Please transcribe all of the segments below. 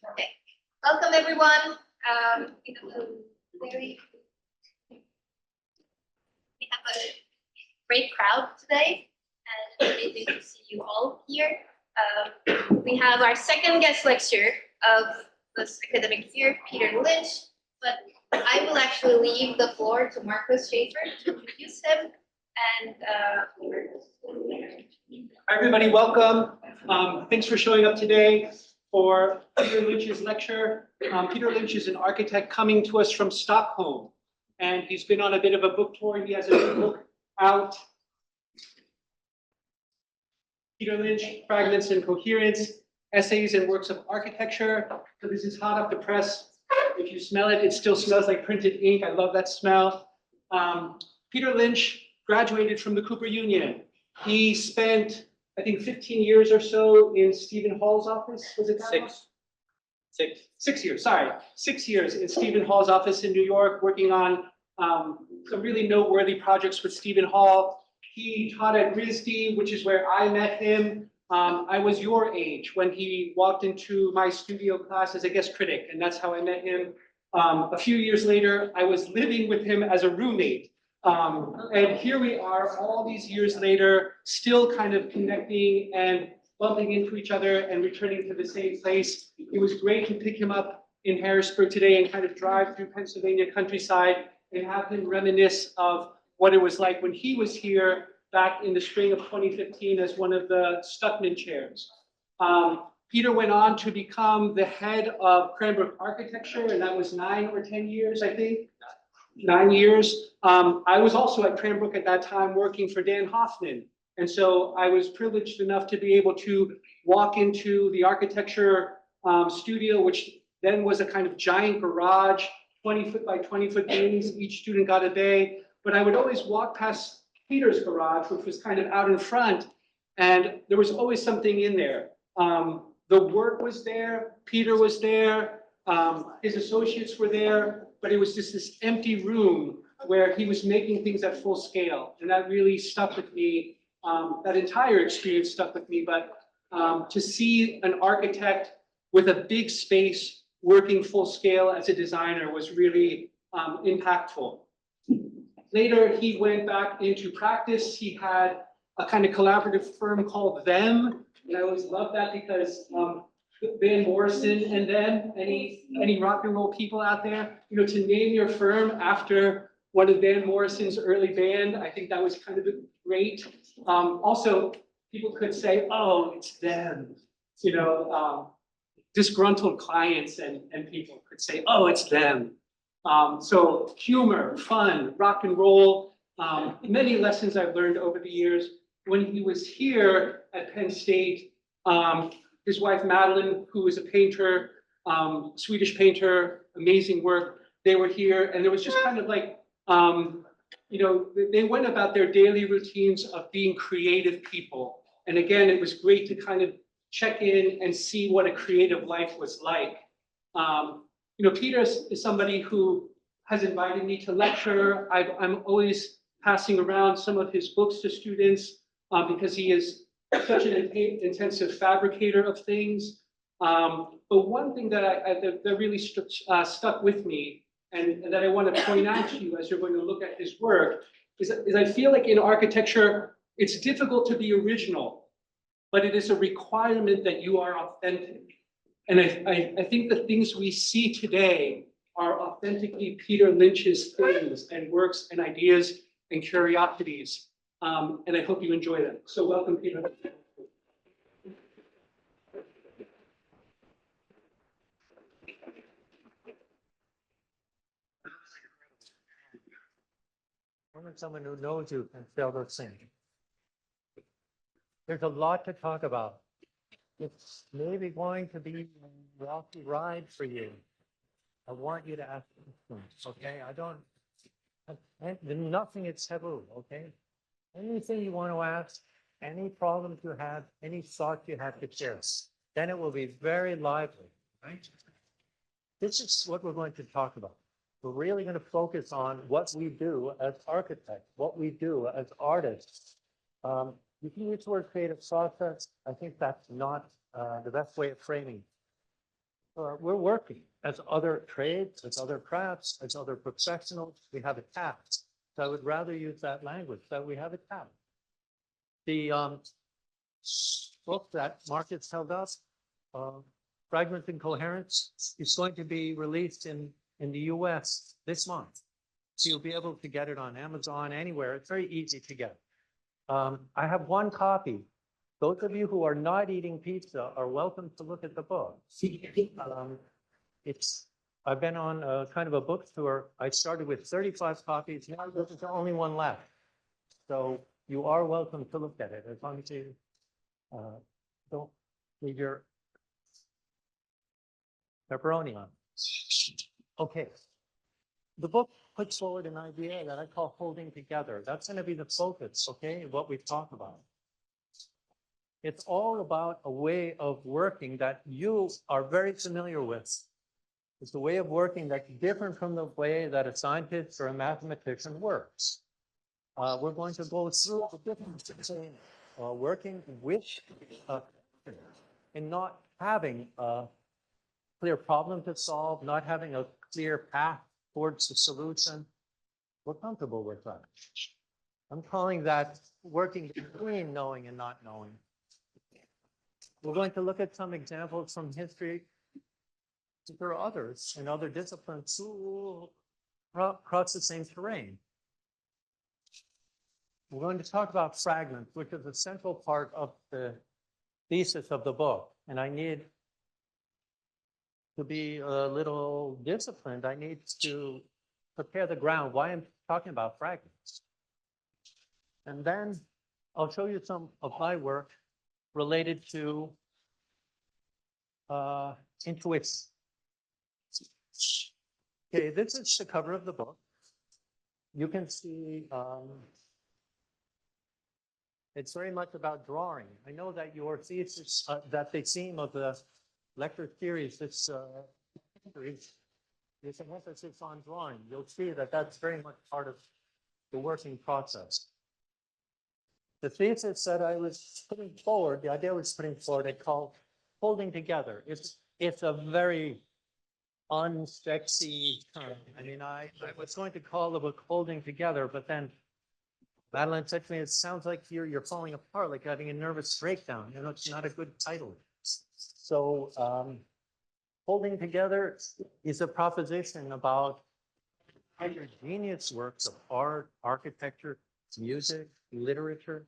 Okay, welcome everyone. We have a great crowd today, and amazing to see you all here. We have our second guest lecturer of this academic year, Peter Lynch, but I will actually leave the floor to Marcus Schaefer to introduce him. And Hi, everybody, welcome. Thanks for showing up today for Peter Lynch's lecture. Peter Lynch is an architect coming to us from Stockholm, and he's been on a bit of a book tour. He has a new book out, Peter Lynch, Fragments and Coherence, Essays and Works of Architecture. So this is hot off the press. If you smell it, it still smells like printed ink. I love that smell. Peter Lynch graduated from the Cooper Union. He spent, I think, 15 years or so in Stephen Hall's office. Was it that long? 6 years, sorry. 6 years in Stephen Hall's office in New York, working on some really noteworthy projects with Stephen Hall. He taught at RISD, which is where I met him. I was your age when he walked into my studio class as a guest critic, and that's how I met him. A few years later, I was living with him as a roommate. And here we are all these years later, still kind of connecting and bumping into each other and returning to the same place. It was great to pick him up in Harrisburg today and kind of drive through Pennsylvania countryside and have him reminisce of what it was like when he was here back in the spring of 2015 as one of the Stuckman chairs. Peter went on to become the head of Cranbrook Architecture, and that was 9 or 10 years, I think. 9 years. I was also at Cranbrook at that time working for Dan Hoffman. And so I was privileged enough to be able to walk into the architecture studio, which then was a kind of giant garage, 20-foot by 20-foot beams. Each student got a bay. But I would always walk past Peter's garage, which was kind of out in front, and there was always something in there. The work was there, Peter was there, his associates were there, but it was just this empty room where he was making things at full scale. And that really stuck with me. That entire experience stuck with me, but to see an architect with a big space working full scale as a designer was really impactful. Later, he went back into practice. He had a kind of collaborative firm called Them. And I always love that because Van Morrison and Them, any rock and roll people out there, you know, to name your firm after one of Van Morrison's early band, I think that was kind of great. Also, people could say, oh, it's Them. You know, disgruntled clients and people could say, oh, it's Them. So humor, fun, rock and roll, many lessons I've learned over the years. When he was here at Penn State, his wife Madeline, who is a painter, Swedish painter, amazing work, they were here, and there was just kind of like, you know, they went about their daily routines of being creative people. And again, it was great to kind of check in and see what a creative life was like. You know, Peter is somebody who has invited me to lecture. I'm always passing around some of his books to students because he is such an intensive fabricator of things. But one thing that really stuck with me and that I want to point out to you as you're going to look at his work is I feel like in architecture, it's difficult to be original, but it is a requirement that you are authentic. And I think the things we see today are authentically Peter Lynch's things and works and ideas and curiosities. And I hope you enjoy them. So welcome, Peter. Only someone who knows you can feel those things. There's a lot to talk about. It's maybe going to be a rocky ride for you. I want you to ask questions, okay? Nothing is taboo, okay? Anything you want to ask, any problems you have, any thoughts you have to share, then it will be very lively, right? This is what we're going to talk about. We're really going to focus on what we do as architects, what we do as artists. You can use the word creative process. I think that's not the best way of framing. we're working as other trades, as other crafts, as other professionals. We have a task. So I would rather use that language, that we have a task. The book that Marcus held up, Fragments and Coherence, is going to be released in the US this month. So you'll be able to get it on Amazon, anywhere. It's very easy to get. I have one copy. Those of you who are not eating pizza are welcome to look at the book. I've been on a kind of a book tour. I started with 35 copies. Now there's only one left. So you are welcome to look at it as long as you don't leave your pepperoni on. Okay. The book puts forward an idea that I call holding together. That's going to be the focus, okay, of what we've talked about. It's all about a way of working that you are very familiar with. It's a way of working that's different from the way that a scientist or a mathematician works. We're going to go through the difference between working with and not having a clear problem to solve, not having a clear path towards the solution. We're comfortable with that. I'm calling that working between knowing and not knowing. We're going to look at some examples from history. There are others in other disciplines who cross the same terrain. We're going to talk about fragments, which is a central part of the thesis of the book. And I need to be a little disciplined. I need to prepare the ground why I'm talking about fragments. And then I'll show you some of my work related to intuition. Okay, this is the cover of the book. You can see it's very much about drawing. I know that your thesis, that the theme of the lecture series, this series, is an emphasis on drawing. You'll see that that's very much part of the working process. The thesis that I was putting forward, the idea I was putting forward, I called holding together. It's a very unsexy term. I mean, I was going to call the book holding together, but then Madeline said to me, it sounds like you're falling apart, like having a nervous breakdown. You know, it's not a good title. So holding together is a proposition about heterogeneous works of art, architecture, music, literature,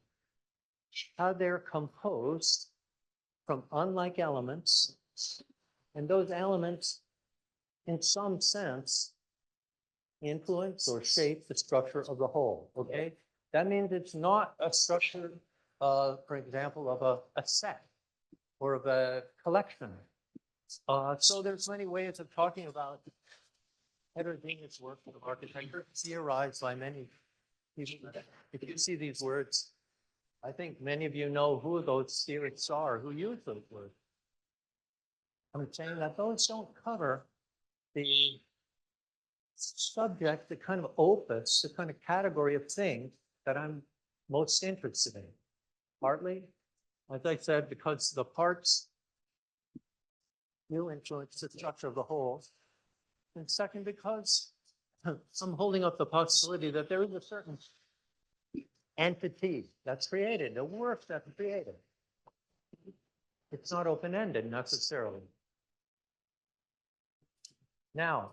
how they're composed from unlike elements, and those elements, in some sense, influence or shape the structure of the whole, okay? That means it's not a structure, for example, of a set or of a collection. So there's many ways of talking about heterogeneous work of architecture theorized by many people. If you see these words, I think many of you know who those theorists are, who use those words. I'm saying that those don't cover the subject, the kind of opus, the kind of category of thing that I'm most interested in. Partly, as I said, because the parts will influence the structure of the whole. And second, because I'm holding up the possibility that there is a certain entity that's created, a work that's created. It's not open-ended necessarily. Now,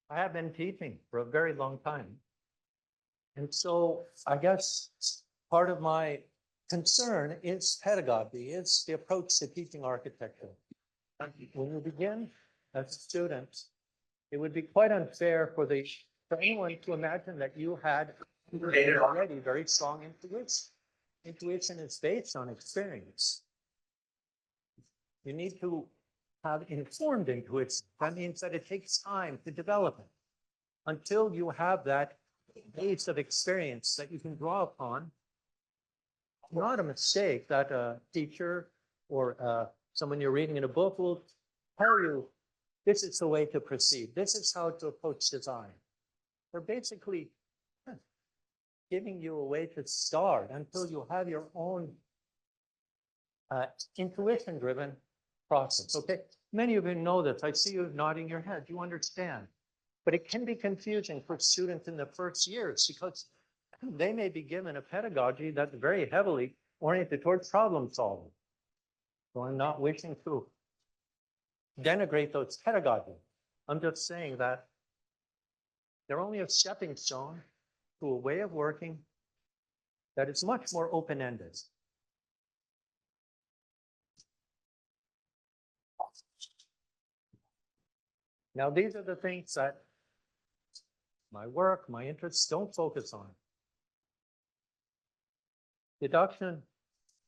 I have been teaching for a very long time. And so I guess part of my concern is pedagogy, is the approach to teaching architecture. And when you begin as a student, it would be quite unfair for anyone to imagine that you had already very strong intuition. Intuition is based on experience. You need to have informed intuition. That means that it takes time to develop it until you have that base of experience that you can draw upon. Not a mistake that a teacher or someone you're reading in a book will tell you, this is the way to proceed. This is how to approach design. They're basically giving you a way to start until you have your own intuition-driven process. Okay, many of you know this. I see you nodding your head. You understand. But it can be confusing for students in the first years because they may be given a pedagogy that's very heavily oriented towards problem solving. So I'm not wishing to denigrate those pedagogies. I'm just saying that they're only a stepping stone to a way of working that is much more open-ended. Now, these are the things that my work, my interests don't focus on. Deduction,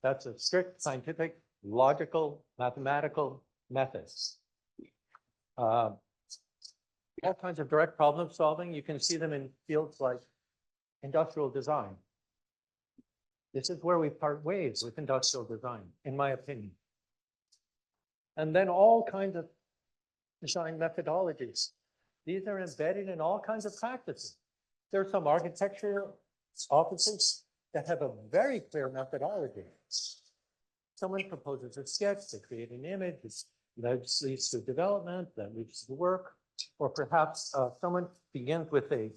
that's a strict scientific, logical, mathematical methods. All kinds of direct problem solving, you can see them in fields like industrial design. This is where we part ways with industrial design, in my opinion. And then all kinds of design methodologies. These are embedded in all kinds of practices. There are some architecture offices that have a very clear methodology. Someone proposes a sketch, they create an image, that leads to development, that leads to work, or perhaps someone begins with a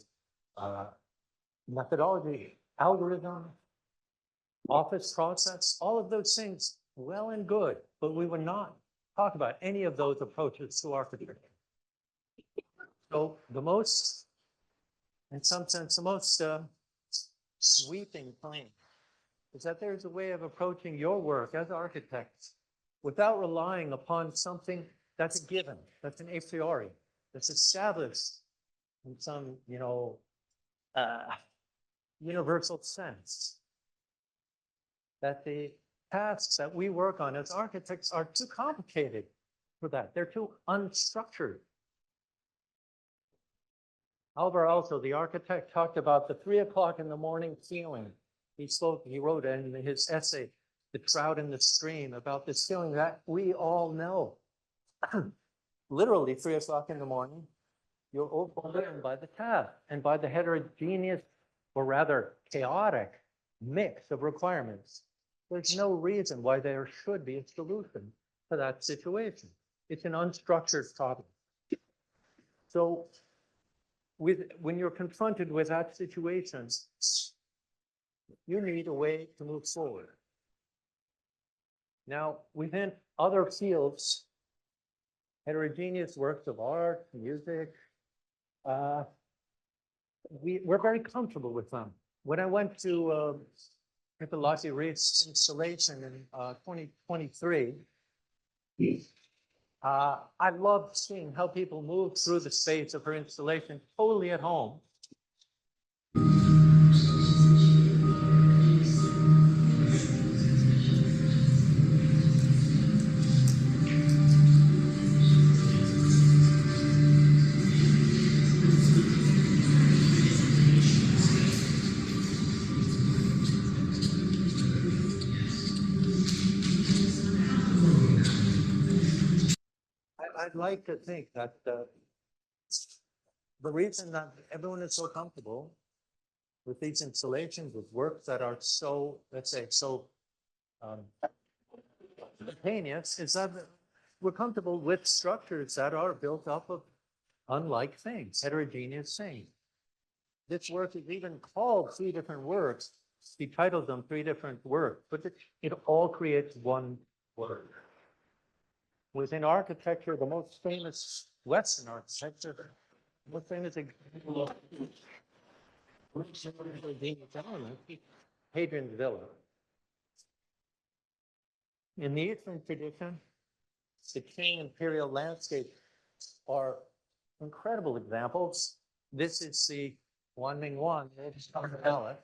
methodology, algorithm, office process, all of those things, well and good, but we would not talk about any of those approaches to architecture. So the most, in some sense, the most sweeping claim is that there's a way of approaching your work as architects without relying upon something that's a given, that's an a priori, that's established in some, universal sense. That the tasks that we work on as architects are too complicated for that. They're too unstructured. Alvar Aalto, the architect, talked about the 3 o'clock in the morning feeling. He wrote in his essay, The Trout in the Stream, about this feeling that we all know. Literally 3 o'clock in the morning, you're overwhelmed by the task and by the heterogeneous, or rather chaotic, mix of requirements. There's no reason why there should be a solution to that situation. It's an unstructured problem. So when you're confronted with that situation, you need a way to move forward. Now, within other fields, heterogeneous works of art, music, we're very comfortable with them. When I went to Hippolyte Reef's installation in 2023, I loved seeing how people moved through the space of her installation totally at home. I'd like to think that the reason that everyone is so comfortable with these installations, with works that are so, let's say, so spontaneous, is that we're comfortable with structures that are built up of unlike things, heterogeneous things. This work is even called 3 different works. He titled them 3 different works, but it all creates one work. Within architecture, the most famous Western architecture, the most famous example of Hadrian's Villa. In the Eastern tradition, the king imperial landscapes are incredible examples. This is the Wanming Palace.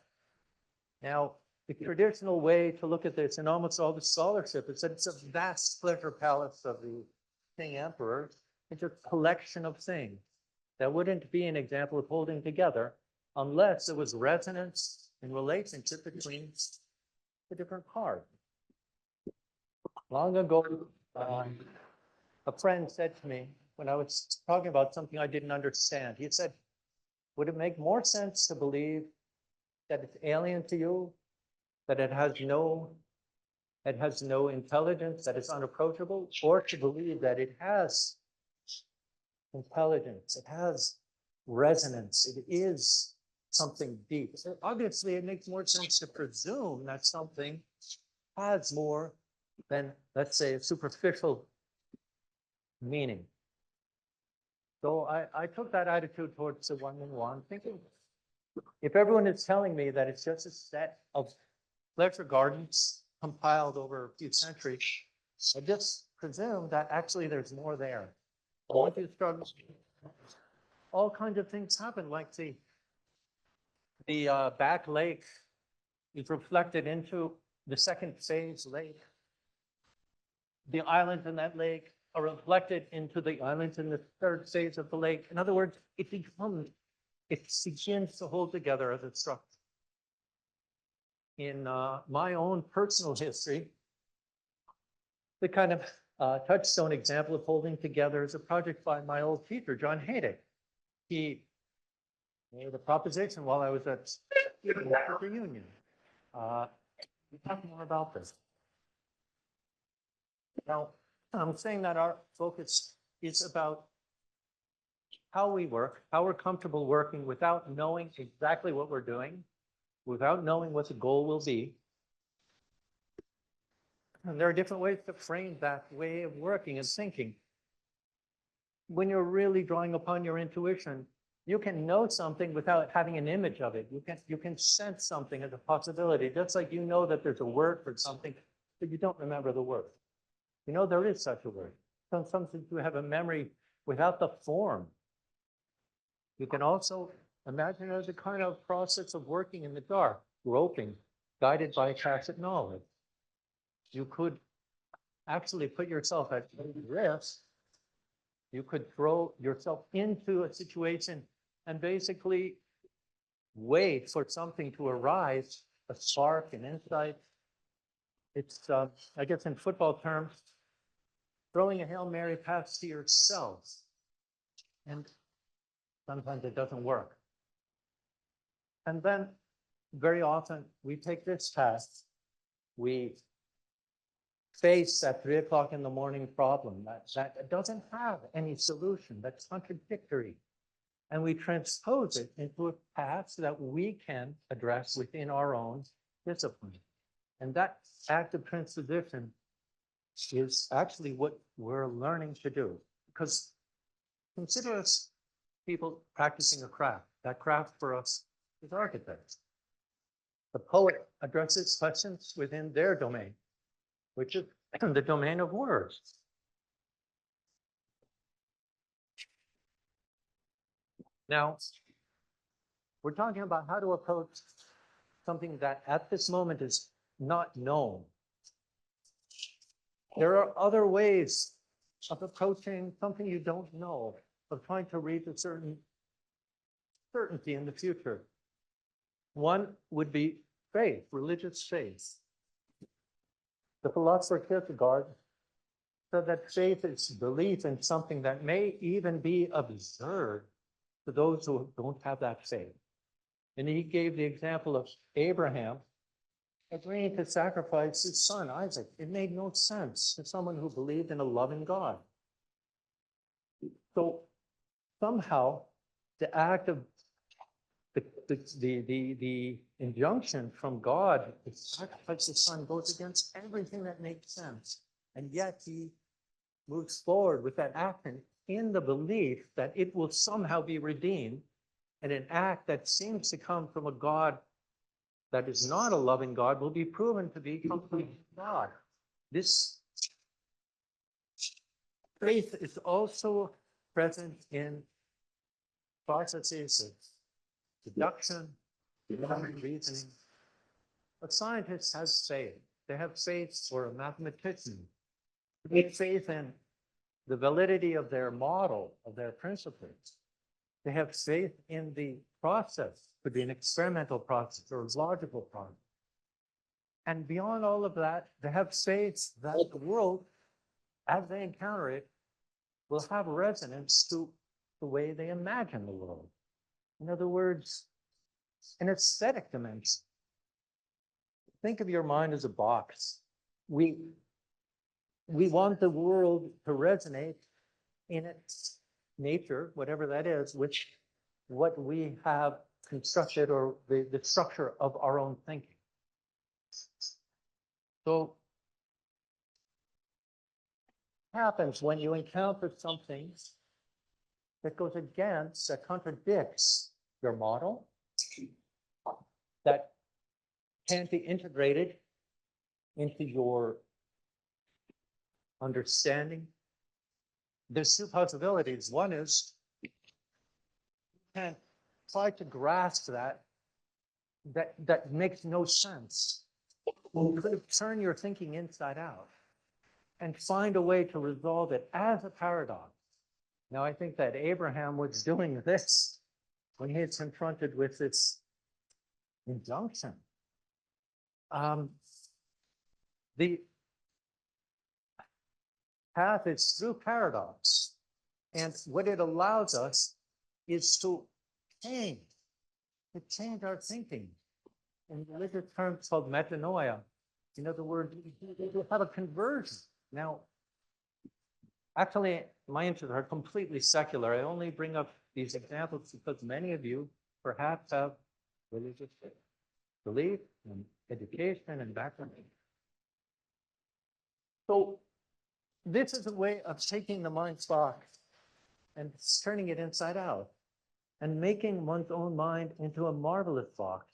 Now, the traditional way to look at this in almost all the scholarship is that it's a vast pleasure palace of the king emperor. It's a collection of things that wouldn't be an example of holding together unless there was resonance and relationship between the different parts. Long ago, a friend said to me when I was talking about something I didn't understand, he said, would it make more sense to believe that it's alien to you, that it has no it has no intelligence, that it's unapproachable, or to believe that it has intelligence, it has resonance, it is something deep. So obviously, it makes more sense to presume that something has more than, let's say, a superficial meaning. So I took that attitude towards the one-on-one, thinking, if everyone is telling me that it's just a set of pleasure gardens compiled over a few centuries, I just presume that actually there's more there. Once you start, all kinds of things happen, like the back lake is reflected into the second phase lake. The islands in that lake are reflected into the islands in the third phase of the lake. In other words, it begins to hold together as a structure. In my own personal history, the kind of touchstone example of holding together is a project by my old teacher, John Haydick. He made a proposition while I was at the Union. We'll talk more about this. Now, I'm saying that our focus is about how we work, how we're comfortable working without knowing exactly what we're doing, without knowing what the goal will be. And there are different ways to frame that way of working and thinking. When you're really drawing upon your intuition, you can know something without having an image of it. You can sense something as a possibility, just like you know that there's a word for something, but you don't remember the word. You know there is such a word. Sometimes you have a memory without the form. You can also imagine it as a kind of process of working in the dark, groping, guided by tacit knowledge. You could actually put yourself at risk. You could throw yourself into a situation and basically wait for something to arise, a spark, an insight. It's, I guess in football terms, throwing a Hail Mary pass to yourself. And sometimes it doesn't work. And then very often we take this task, we face that 3 o'clock in the morning problem that doesn't have any solution, that's contradictory. And we transpose it into a path that we can address within our own discipline. And that act of transposition is actually what we're learning to do. Because consider us people practicing a craft. That craft for us is architects. The poet addresses questions within their domain, which is the domain of words. Now, we're talking about how to approach something that at this moment is not known. There are other ways of approaching something you don't know, of trying to reach a certain certainty in the future. One would be faith, religious faith. The philosopher Kierkegaard said that faith is belief in something that may even be absurd to those who don't have that faith. And he gave the example of Abraham agreeing to sacrifice his son, Isaac. It made no sense to someone who believed in a loving God. So somehow the act of the injunction from God to sacrifice his son goes against everything that makes sense. And yet he moves forward with that action in the belief that it will somehow be redeemed, and an act that seems to come from a God that is not a loving God will be proven to be complete God. This faith is also present in processes of deduction, reasoning. A scientist has faith. They have faith, or a mathematician. They have faith in the validity of their model, of their principles. They have faith in the process, could be an experimental process or a logical process. And beyond all of that, they have faith that the world, as they encounter it, will have resonance to the way they imagine the world. In other words, an aesthetic dimension. Think of your mind as a box. we want the world to resonate in its nature, whatever that is, which what we have constructed or the structure of our own thinking. So what happens when you encounter something that goes against, that contradicts your model, that can't be integrated into your understanding? There's two possibilities. One is you can try to grasp that makes no sense. You could turn your thinking inside out and find a way to resolve it as a paradox. Now, I think that Abraham was doing this when he is confronted with this injunction. The path is through paradox. And what it allows us is to change our thinking. In religious terms called metanoia. In other words, you have a conversion. Now, actually, my interests are completely secular. I only bring up these examples because many of you perhaps have religious belief and education and background. So this is a way of taking the mind's box and turning it inside out and making one's own mind into a marvelous box.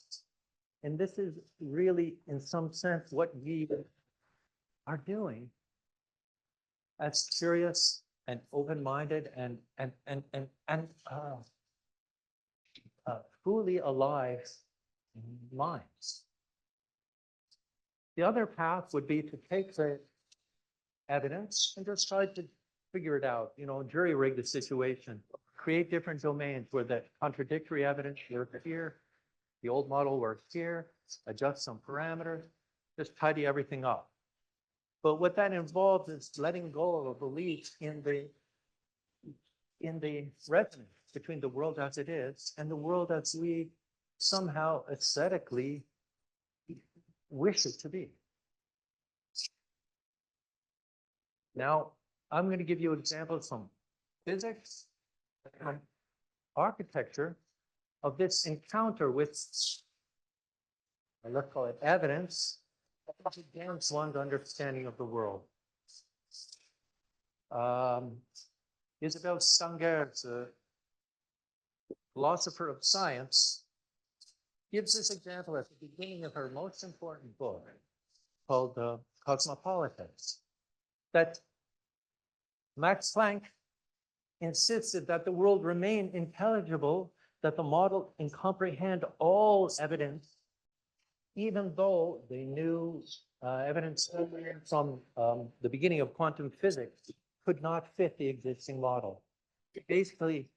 And this is really, in some sense, what we are doing as curious and open-minded and fully alive minds. The other path would be to take the evidence and just try to figure it out, jury rig the situation, create different domains where the contradictory evidence works here, the old model works here, adjust some parameters, just tidy everything up. But what that involves is letting go of a belief in the resonance between the world as it is and the world as we somehow aesthetically wish it to be. Now, I'm going to give you examples from physics, from architecture, of this encounter with, let's call it evidence, against one's understanding of the world. Isabelle Stengers, a philosopher of science, gives this example at the beginning of her most important book called Cosmopolitans, that Max Planck insisted that the world remain intelligible, that the model can comprehend all evidence, even though they knew evidence from the beginning of quantum physics could not fit the existing model. It basically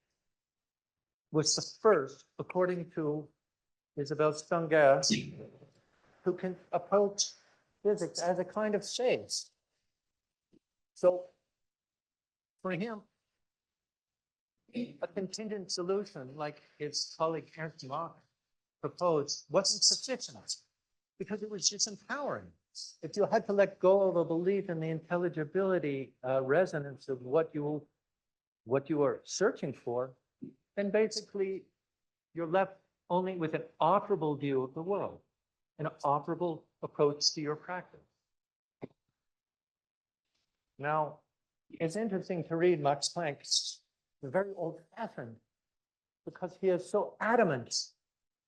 was the first, according to Isabelle Stengers, who can approach physics as a kind of space. So for him, a contingent solution like his colleague Ernst Mach proposed wasn't sufficient because it was disempowering. If you had to let go of a belief in the intelligibility resonance of what you are searching for, then basically you're left only with an operable view of the world, an operable approach to your practice. Now, it's interesting to read Max Planck's very old-fashioned because he is so adamant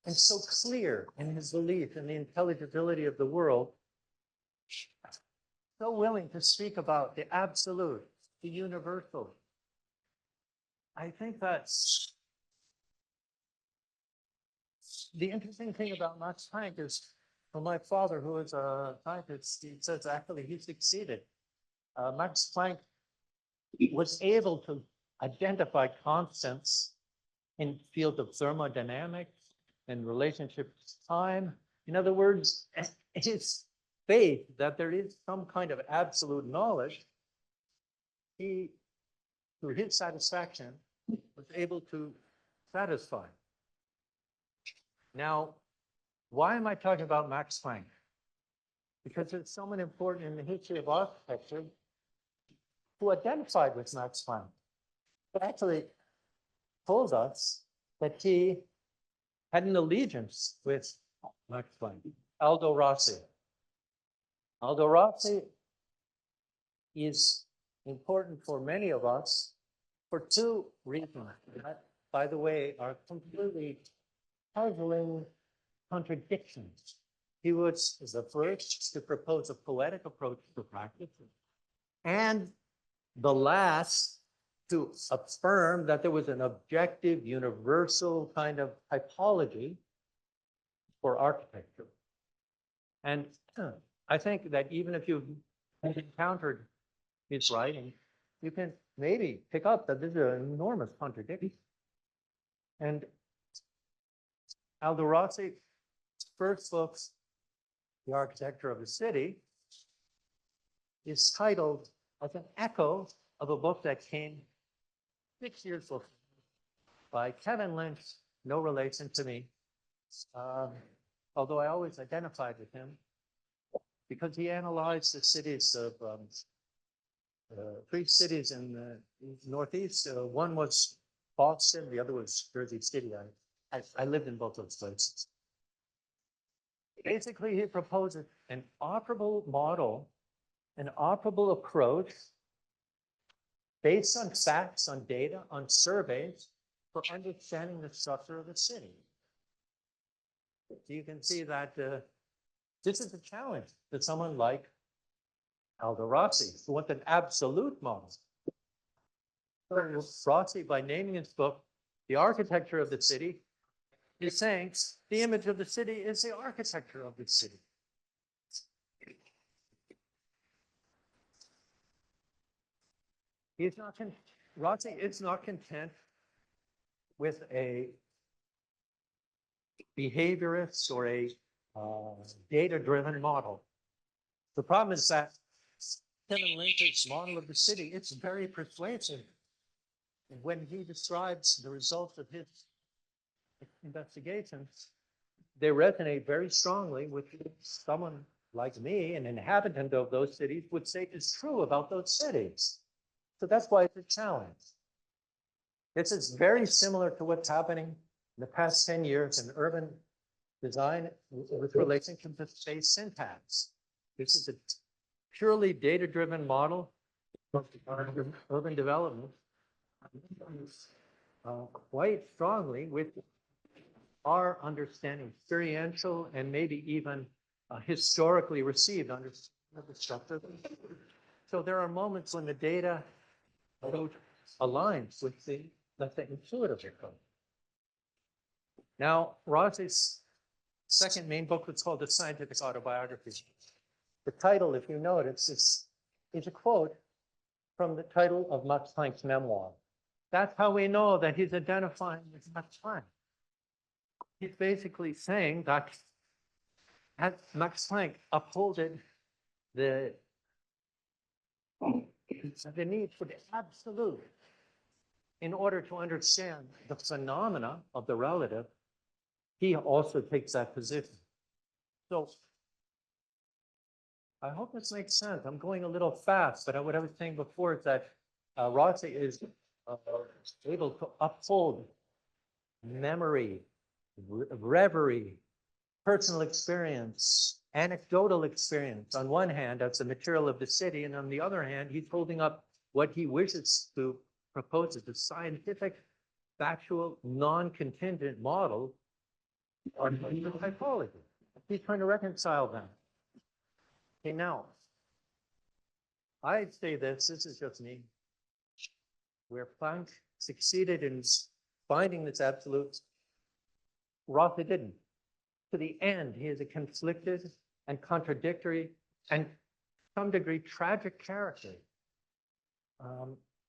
and so clear in his belief in the intelligibility of the world, so willing to speak about the absolute, the universal. I think that's the interesting thing about Max Planck is, for my father, who is a scientist, he says actually he succeeded. Max Planck was able to identify constants in field of thermodynamics and relationship to time. In other words, his faith that there is some kind of absolute knowledge, he, through his satisfaction, was able to satisfy. Now, why am I talking about Max Planck? because there's someone important in the history of architecture who identified with Max Planck, but actually told us that he had an allegiance with Max Planck, Aldo Rossi. Aldo Rossi is important for many of us for two reasons that, by the way, are completely puzzling contradictions. He was the first to propose a poetic approach to practice and the last to affirm that there was an objective, universal kind of typology for architecture. And I think that even if you've encountered his writing, you can maybe pick up that this is an enormous contradiction. And Aldo Rossi's first book, The Architecture of the City, is titled as an echo of a book that came 6 years before by Kevin Lynch, no relation to me, although I always identified with him because he analyzed the cities of three cities in the Northeast. One was Boston, the other was Jersey City. I lived in both those places. Basically, he proposes an operable model, an operable approach based on facts, on data, on surveys for understanding the structure of the city. So you can see that this is a challenge to someone like Aldo Rossi, who wants an absolute model. So Rossi, by naming his book, The Architecture of the City, is saying the image of the city is the architecture of the city. Rossi is not content with a behaviorist or a data-driven model. The problem is that Kevin Lynch's model of the city, it's very persuasive. When he describes the results of his investigations, they resonate very strongly with someone like me, an inhabitant of those cities, would say is true about those cities. So that's why it's a challenge. This is very similar to what's happening in the past 10 years in urban design with relationship to space syntax. This is a purely data-driven model of urban development, quite strongly with our understanding, experiential and maybe even historically received understanding of the structure. So there are moments when the data aligns with the, let's say, intuitive approach. Now, Rossi's second main book was called The Scientific Autobiography. The title, if you notice, is a quote from the title of Max Planck's memoir. That's how we know that he's identifying with Max Planck. He's basically saying that as Max Planck upholded the need for the absolute in order to understand the phenomena of the relative, he also takes that position. So I hope this makes sense. I'm going a little fast, but what I was saying before is that Rossi is able to uphold memory, reverie, personal experience, anecdotal experience on one hand as the material of the city, and on the other hand, he's holding up what he wishes to propose as a scientific, factual, non-contingent model on typology. He's trying to reconcile them. Okay, now, I'd say this is just me, where Planck succeeded in finding this absolute, Rossi didn't. To the end, he is a conflicted and contradictory and to some degree tragic character.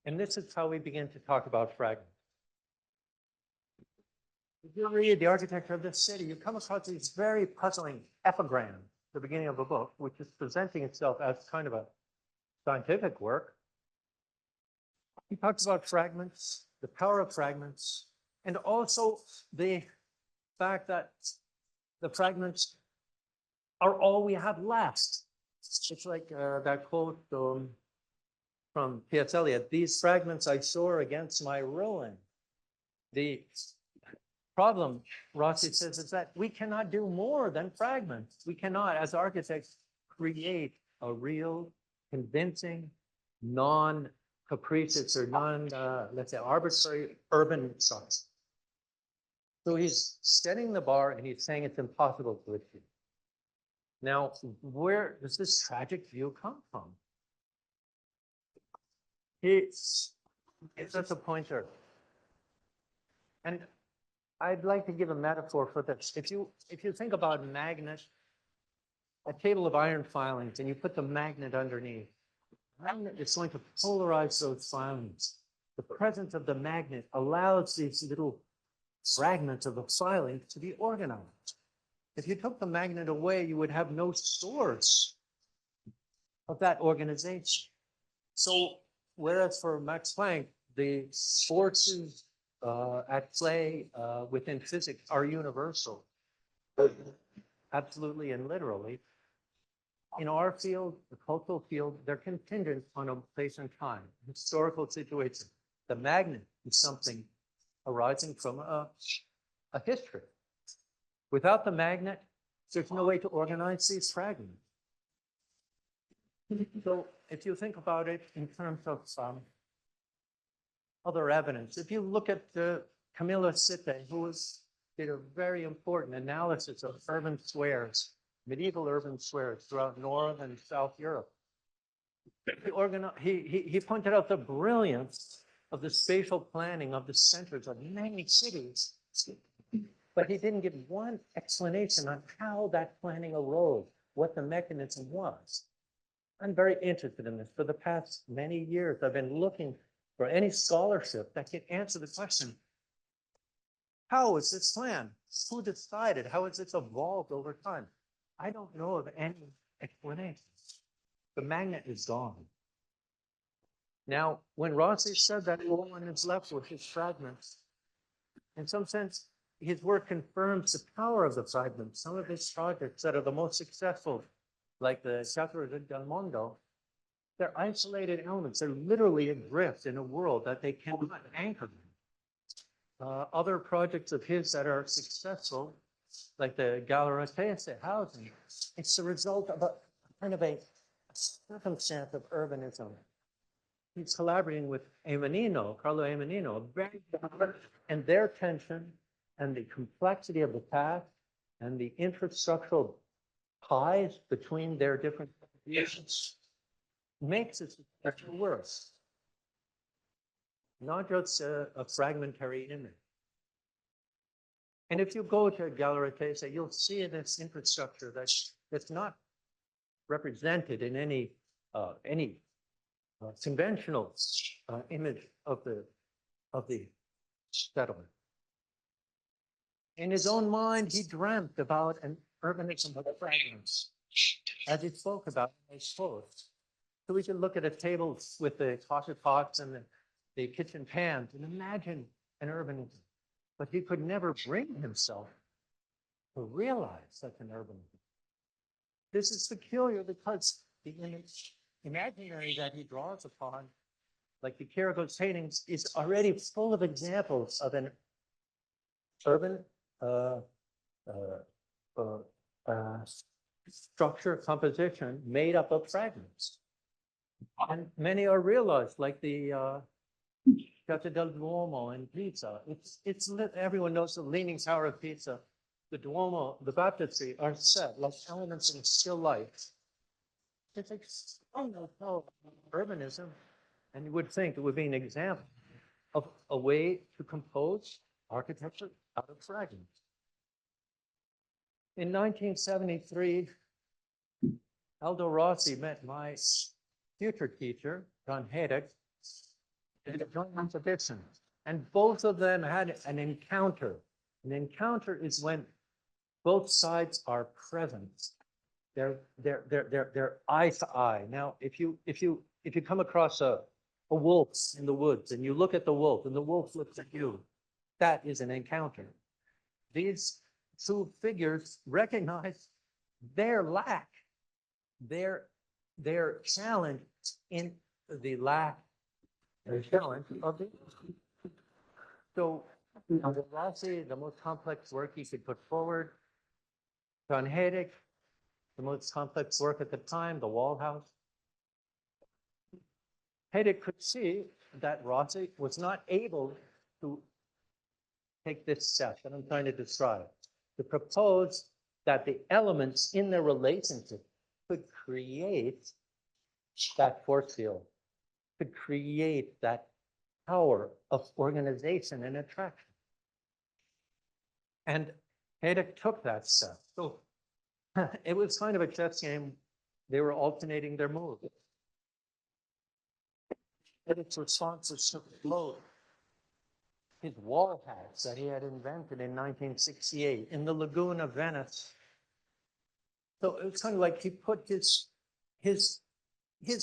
And this is how we begin to talk about fragments. If you read The Architecture of this City, you come across these very puzzling epigrams at the beginning of a book, which is presenting itself as kind of a scientific work. He talks about fragments, the power of fragments, and also the fact that the fragments are all we have left. It's like that quote from T.S. Eliot, these fragments I soar against my ruin. The problem, Rossi says, is that we cannot do more than fragments. We cannot, as architects, create a real, convincing, non-capricious or let's say, arbitrary urban size. So he's setting the bar and he's saying it's impossible to achieve. Now, where does this tragic view come from? He gives us a pointer. And I'd like to give a metaphor for this. If you think about a magnet, a table of iron filings, and you put the magnet underneath, the magnet is going to polarize those filings. The presence of the magnet allows these little fragments of the filing to be organized. If you took the magnet away, you would have no source of that organization. So, whereas for Max Planck, the forces at play within physics are universal, absolutely and literally. In our field, the cultural field, they're contingent on a place and time, historical situation. The magnet is something arising from a history. Without the magnet, there's no way to organize these fragments. So if you think about it in terms of other evidence, if you look at Camilla Sitte, who did a very important analysis of urban squares, medieval urban squares throughout North and South Europe, he pointed out the brilliance of the spatial planning of the centers of many cities. But he didn't give one explanation on how that planning arose, what the mechanism was. I'm very interested in this. For the past many years, I've been looking for any scholarship that can answer the question, how is this planned? Who decided? How has this evolved over time? I don't know of any explanation. The magnet is gone. Now, when Rossi said that all one is left with his fragments, in some sense, his work confirms the power of the fragments. Some of his projects that are the most successful, like the Teatro del Mondo, they're isolated elements. They're literally adrift in a world that they cannot anchor in. Other projects of his that are successful, like the Galleria housing, it's the result of a kind of a circumstance of urbanism. He's collaborating with Carlo Emanino, and their tension and the complexity of the task and the infrastructural ties between their different contributions makes it actually worse. Not just a fragmentary image. And if you go to Galleria Tesa, you'll see this infrastructure that's not represented in any conventional image of the settlement. In his own mind, he dreamt about an urbanism of fragments, as he spoke about in his post. So we can look at a table with the coffee pots and the kitchen pans and imagine an urbanism. But he could never bring himself to realize such an urbanism. This is peculiar because the image imaginary that he draws upon, like the Chirico's paintings, is already full of examples of an urban structure composition made up of fragments. And many are realized, like the Piazza del Duomo in Pisa. Everyone knows the Leaning Tower of Pisa. The Duomo, the baptistry are set like elements in still life. It's like, urbanism. And you would think it would be an example of a way to compose architecture out of fragments. In 1973, Aldo Rossi met my future teacher, John Hayek, at a joint exhibition. And both of them had an encounter. An encounter is when both sides are present. They're eye to eye. Now, if you come across a wolf in the woods and you look at the wolf and the wolf looks at you, that is an encounter. These two figures recognize their lack, their challenge in the lack, their challenge of the. So Rossi, the most complex work he could put forward. John Hayek, the most complex work at the time, the Wall House. Hayek could see that Rossi was not able to take this step that I'm trying to describe, to propose that the elements in their relationship could create that force field, could create that power of organization and attraction. And Hayek took that step. So it was kind of a chess game. They were alternating their moves. Hayek's response was to load his wall hats that he had invented in 1968 in the lagoon of Venice. So it was kind of like he put his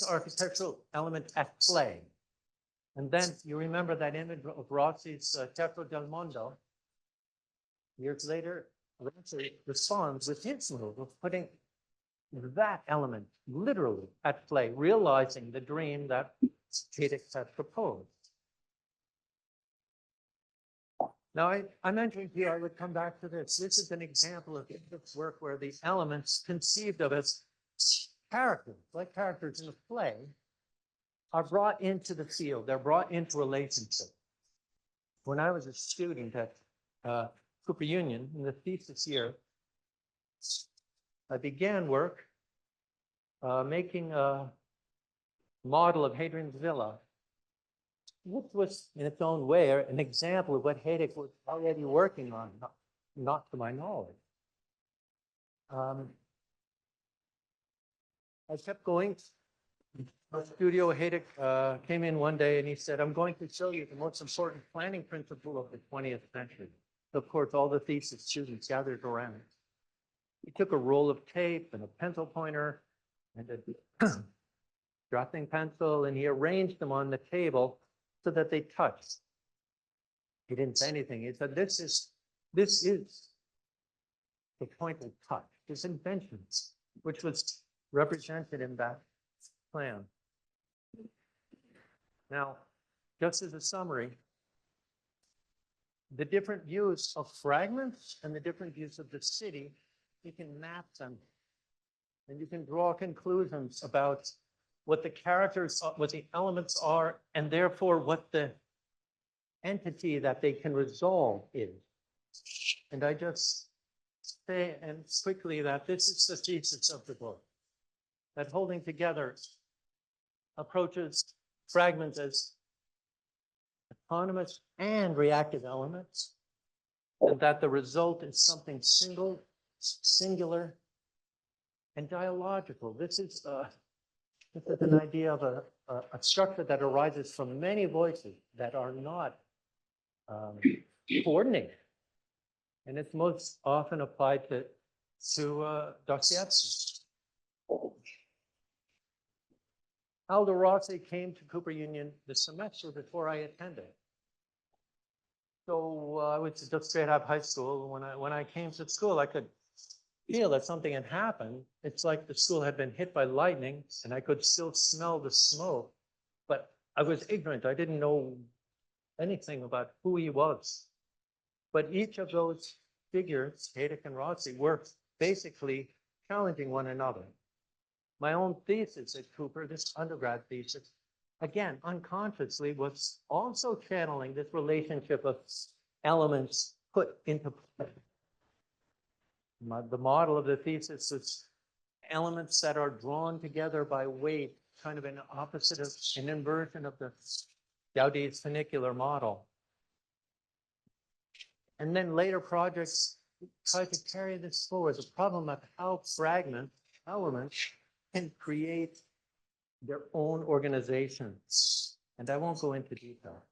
architectural element at play. And then you remember that image of Rossi's Teatro del Mondo. Years later, Rossi responds with his move of putting that element literally at play, realizing the dream that Hayek had proposed. Now, I mentioned here, I would come back to this. This is an example of this work where the elements conceived of as characters, like characters in a play, are brought into the field. They're brought into relationship. When I was a student at Cooper Union in the thesis year, I began work making a model of Hadrian's Villa, which was in its own way an example of what Hayek was already working on, not to my knowledge. I kept going. Our studio, Hayek came in one day and he said, I'm going to show you the most important planning principle of the 20th century. So of course, all the thesis students gathered around. He took a roll of tape and a pencil pointer and a drafting pencil, and he arranged them on the table so that they touched. He didn't say anything. He said, this is the point of touch, this invention, which was represented in that plan. Now, just as a summary, the different views of fragments and the different views of the city, you can map them and you can draw conclusions about what the characters, what the elements are, and therefore what the entity that they can resolve is. And I just say and quickly that this is the thesis of the book, that holding together approaches fragments as autonomous and reactive elements, and that the result is something singular, and dialogical. This is an idea of a structure that arises from many voices that are not coordinated. And it's most often applied to Dostoevsky. Aldo Rossi came to Cooper Union the semester before I attended. So I was just straight out of high school. When I came to school, I could feel that something had happened. It's like the school had been hit by lightning, and I could still smell the smoke. But I was ignorant. I didn't know anything about who he was. But each of those figures, Hayek and Rossi, were basically challenging one another. My own thesis at Cooper, this undergrad thesis, again, unconsciously, was also channeling this relationship of elements put into play. The model of the thesis is elements that are drawn together by weight, kind of an opposite of an inversion of the Gaudi's funicular model. And then later projects try to carry this forward, the problem of how fragment elements can create their own organizations. And I won't go into detail.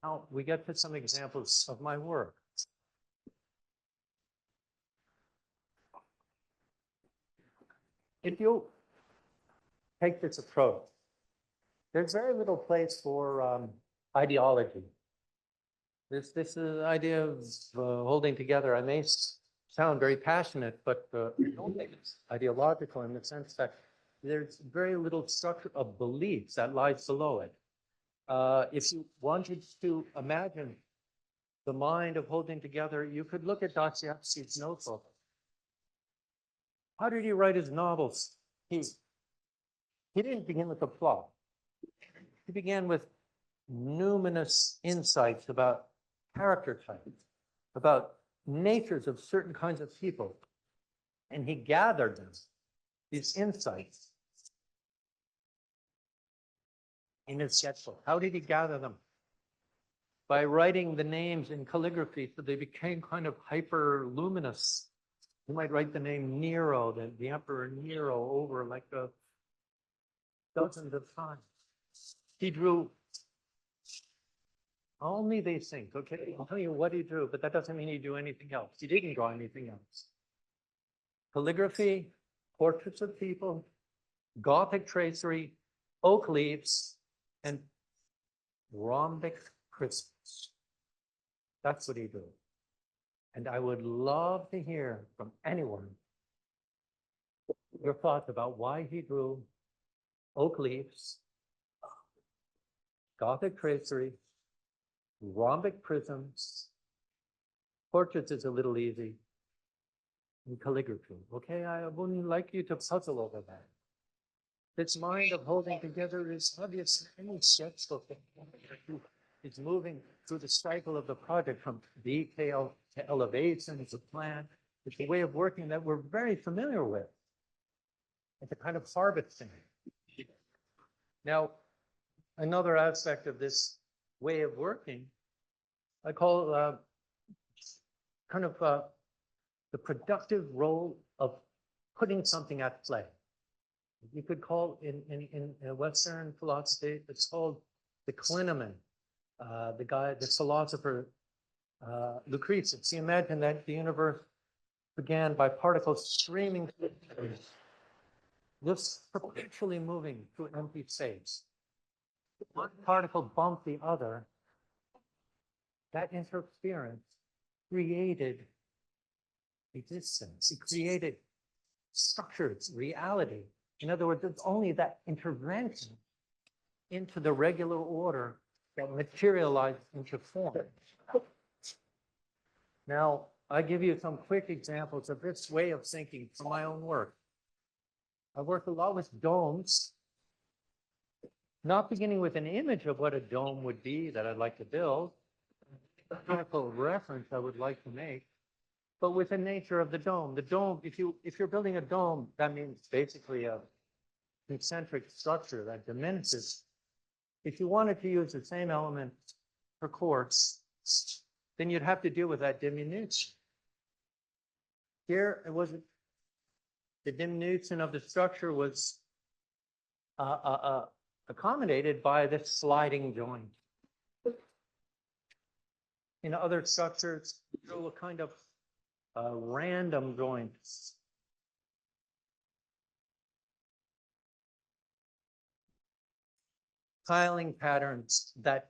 Now we get to some examples of my work. If you take this approach, there's very little place for ideology. This idea of holding together, I may sound very passionate, but I don't think it's ideological in the sense that there's very little structure of beliefs that lies below it. If you wanted to imagine the mind of holding together, you could look at Dostoevsky's notebook. How did he write his novels? He didn't begin with a plot. He began with numinous insights about character types, about natures of certain kinds of people. And he gathered them, these insights, in his sketchbook. How did he gather them? By writing the names in calligraphy so they became kind of hyper luminous. You might write the name Nero, the Emperor Nero, over like dozens of times. He drew only these things, okay? I'll tell you what he drew, but that doesn't mean he drew anything else. He didn't draw anything else. Calligraphy, portraits of people, Gothic tracery, oak leaves, and rhombic prisms. That's what he drew. And I would love to hear from anyone your thoughts about why he drew oak leaves, Gothic tracery, rhombic prisms, portraits is a little easy, and calligraphy. Okay, I wouldn't like you to puzzle over that. This mind of holding together is obvious in any sketchbook that is moving through the cycle of the project from detail to elevation to plan. It's a way of working that we're very familiar with. It's a kind of harvesting. Now, another aspect of this way of working, I call kind of the productive role of putting something at play. You could call in Western philosophy, it's called the clinomen. The philosopher Lucretius. You imagine that the universe began by particles streaming through space, just perpetually moving through empty space. One particle bumped the other. That interference created existence. It created structures, reality. In other words, it's only that intervention into the regular order that materialized into form. Now, I give you some quick examples of this way of thinking from my own work. I work a lot with domes, not beginning with an image of what a dome would be that I'd like to build, a technical reference I would like to make, but with the nature of the dome. The dome, if you're building a dome, that means basically a concentric structure that diminishes. If you wanted to use the same element per course, then you'd have to deal with that diminution. Here, it wasn't. The diminution of the structure was accommodated by this sliding joint. In other structures, you know, a kind of random joints. Tiling patterns that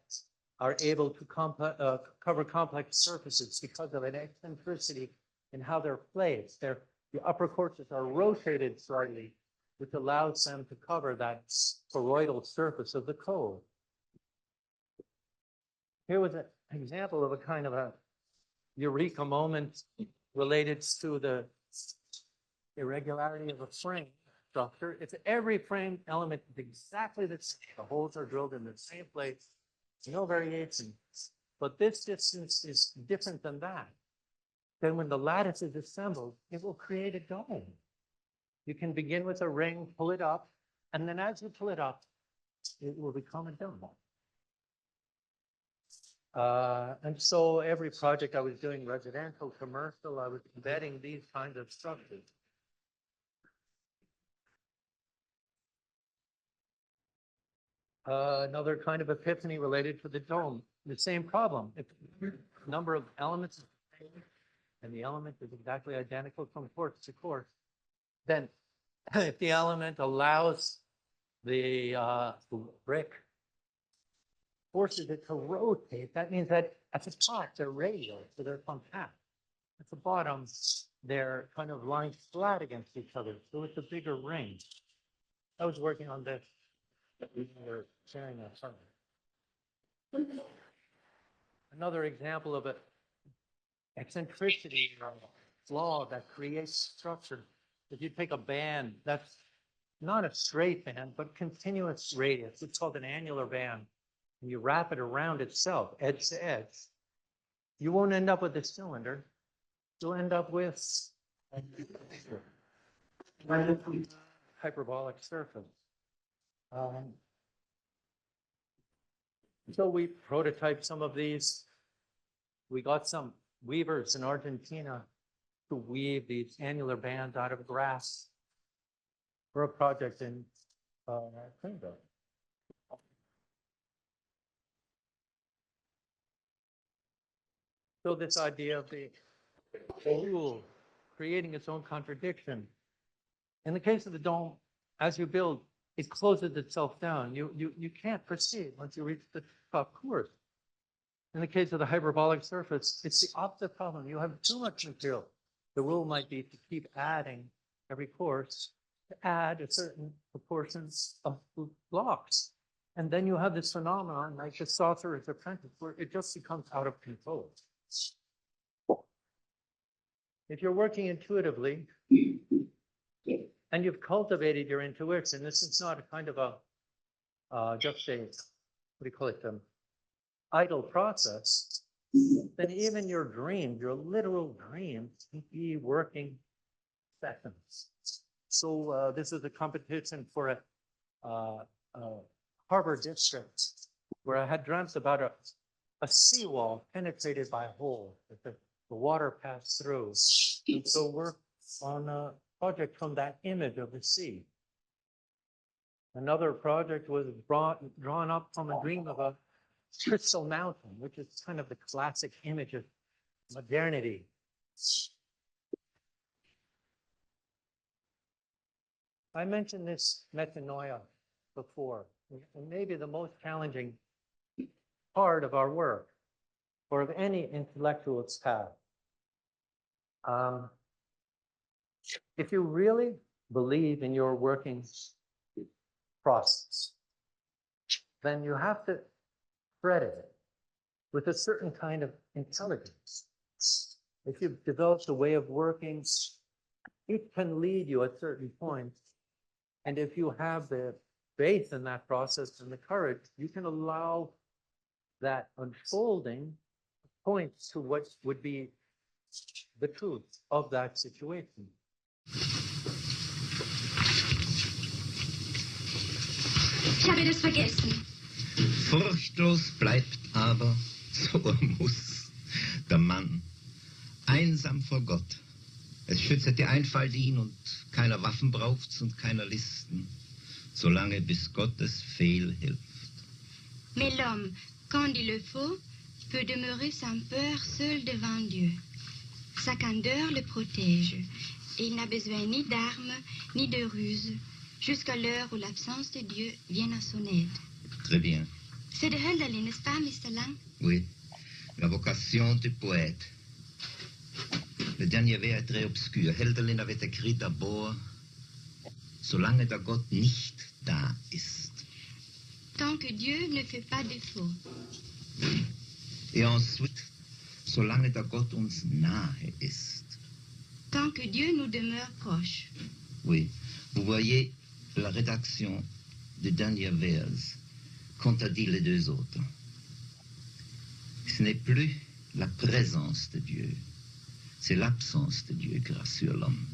are able to cover complex surfaces because of an eccentricity in how they're placed. The upper courses are rotated slightly, which allows them to cover that spheroidal surface of the code. Here was an example of a kind of a eureka moment related to the irregularity of a frame structure. It's every frame element is exactly the same. The holes are drilled in the same place. There's no variation. But this distance is different than that. Then when the lattice is assembled, it will create a dome. You can begin with a ring, pull it up, and then as you pull it up, it will become a dome. And so every project I was doing, residential, commercial, I was embedding these kinds of structures. Another kind of epiphany related to the dome, the same problem. If the number of elements is the same, and the element is exactly identical from course to course, then if the element allows the brick forces it to rotate. That means that at the top, they're radial, so they're compact. At the bottom, they're kind of lying flat against each other, so it's a bigger ring. I was working on this. We were sharing a sermon. Another example of an eccentricity or flaw that creates structure. If you take a band that's not a straight band, but continuous radius, it's called an annular band, and you wrap it around itself, edge to edge, you won't end up with a cylinder. You'll end up with a hyperbolic surface. So we prototyped some of these. We got some weavers in Argentina to weave these annular bands out of grass for a project in Trinidad. So this idea of the rule creating its own contradiction. In the case of the dome, as you build, it closes itself down. You can't proceed once you reach the top course. In the case of the hyperbolic surface, it's the opposite problem. You have too much material. The rule might be to keep adding every course, to add a certain proportions of blocks. And then you have this phenomenon like the sorcerer's apprentice, where it just becomes out of control. If you're working intuitively, and you've cultivated your intuition, this is not a kind of a, just a, what do you call it, idle process, then even your dreams, your literal dreams, can be working seconds. So this is a competition for a harbor district where I had dreamt about a seawall penetrated by a hole that the water passed through. And so we're on a project from that image of the sea. Another project was drawn up from a dream of a crystal mountain, which is kind of the classic image of modernity. I mentioned this metanoia before, and maybe the most challenging part of our work, or of any intellectual's path. If you really believe in your working process, then you have to credit it with a certain kind of intelligence. If you've developed a way of working, it can lead you at certain points. And if you have the faith in that process and the courage, you can allow that unfolding points to what would be the truth of that situation. Ich habe das vergessen. Furchtlos bleibt aber, so er muss, der Mann, einsam vor Gott. Es schützt die Einfalt ihn und keiner Waffen braucht's und keiner Listen, solange bis Gottes Fehl hilft. Mais l'homme, quand il le faut, peut demeurer sans peur seul devant Dieu. Sa candeur le protège, et il n'a besoin ni d'armes, ni de ruses, jusqu'à l'heure où l'absence de Dieu vient à son aide. Très bien. C'est de Hölderlin, n'est-ce pas, Mr. Lang? Oui, la vocation du poète. Le dernier vers est très obscur. Hölderlin avait écrit d'abord, solange der Gott nicht da ist. Tant que Dieu ne fait pas défaut. Et ensuite, solange der Gott uns nahe ist. Tant que Dieu nous demeure proche. Oui, vous voyez la rédaction des derniers vers contredit les deux autres. Ce n'est plus la présence de Dieu, c'est l'absence de Dieu qui rassure l'homme.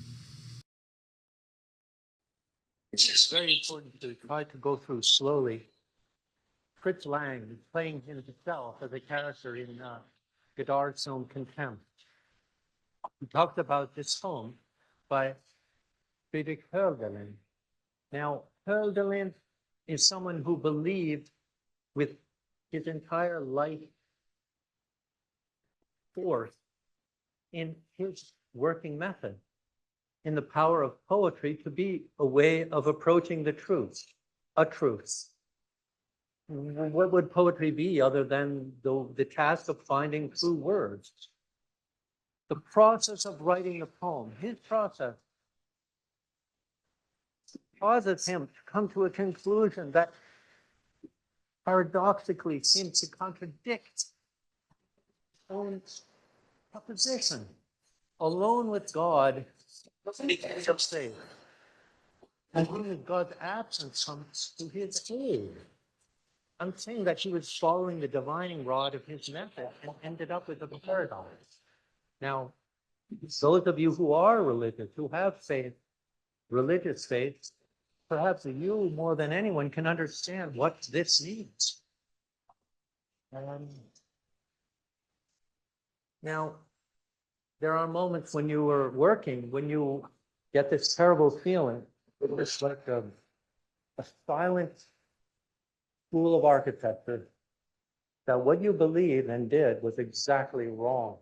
It's very important to try to go through slowly. Fritz Lang is playing himself as a character in Godard's film Contempt. He talked about this poem by Friedrich Hölderlin. Now, Hölderlin is someone who believed with his entire life force in his working method, in the power of poetry to be a way of approaching the truth, a truth. What would poetry be other than the task of finding true words? The process of writing the poem, his process, causes him to come to a conclusion that paradoxically seems to contradict his own proposition. Alone with God, he can say, and when God's absence comes to his aid. I'm saying that he was following the divining rod of his method and ended up with a paradox. Now, those of you who are religious, who have faith, religious faith, perhaps you more than anyone can understand what this means. Now, there are moments when you are working, when you get this terrible feeling. It's like a silent school of architecture, that what you believed and did was exactly wrong.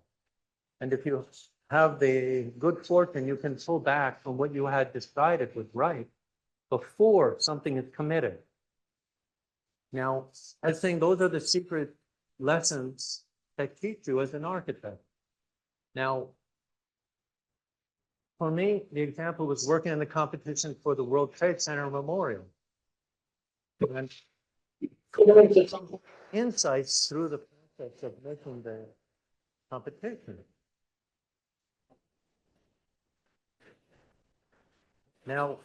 And if you have the good fortune, you can pull back from what you had decided was right before something is committed. Now, I was saying those are the secret lessons that teach you as an architect. Now, for me, the example was working in the competition for the World Trade Center Memorial. And some insights through the process of making the competition. Now,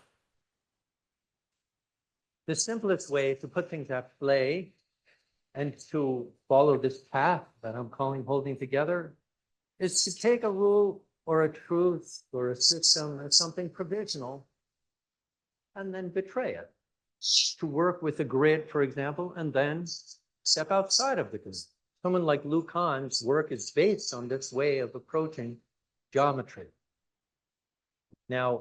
the simplest way to put things at play and to follow this path that I'm calling holding together is to take a rule or a truth or a system or something provisional and then betray it. To work with a grid, for example, and then step outside of the grid. Someone like Lucan's work is based on this way of approaching geometry. Now,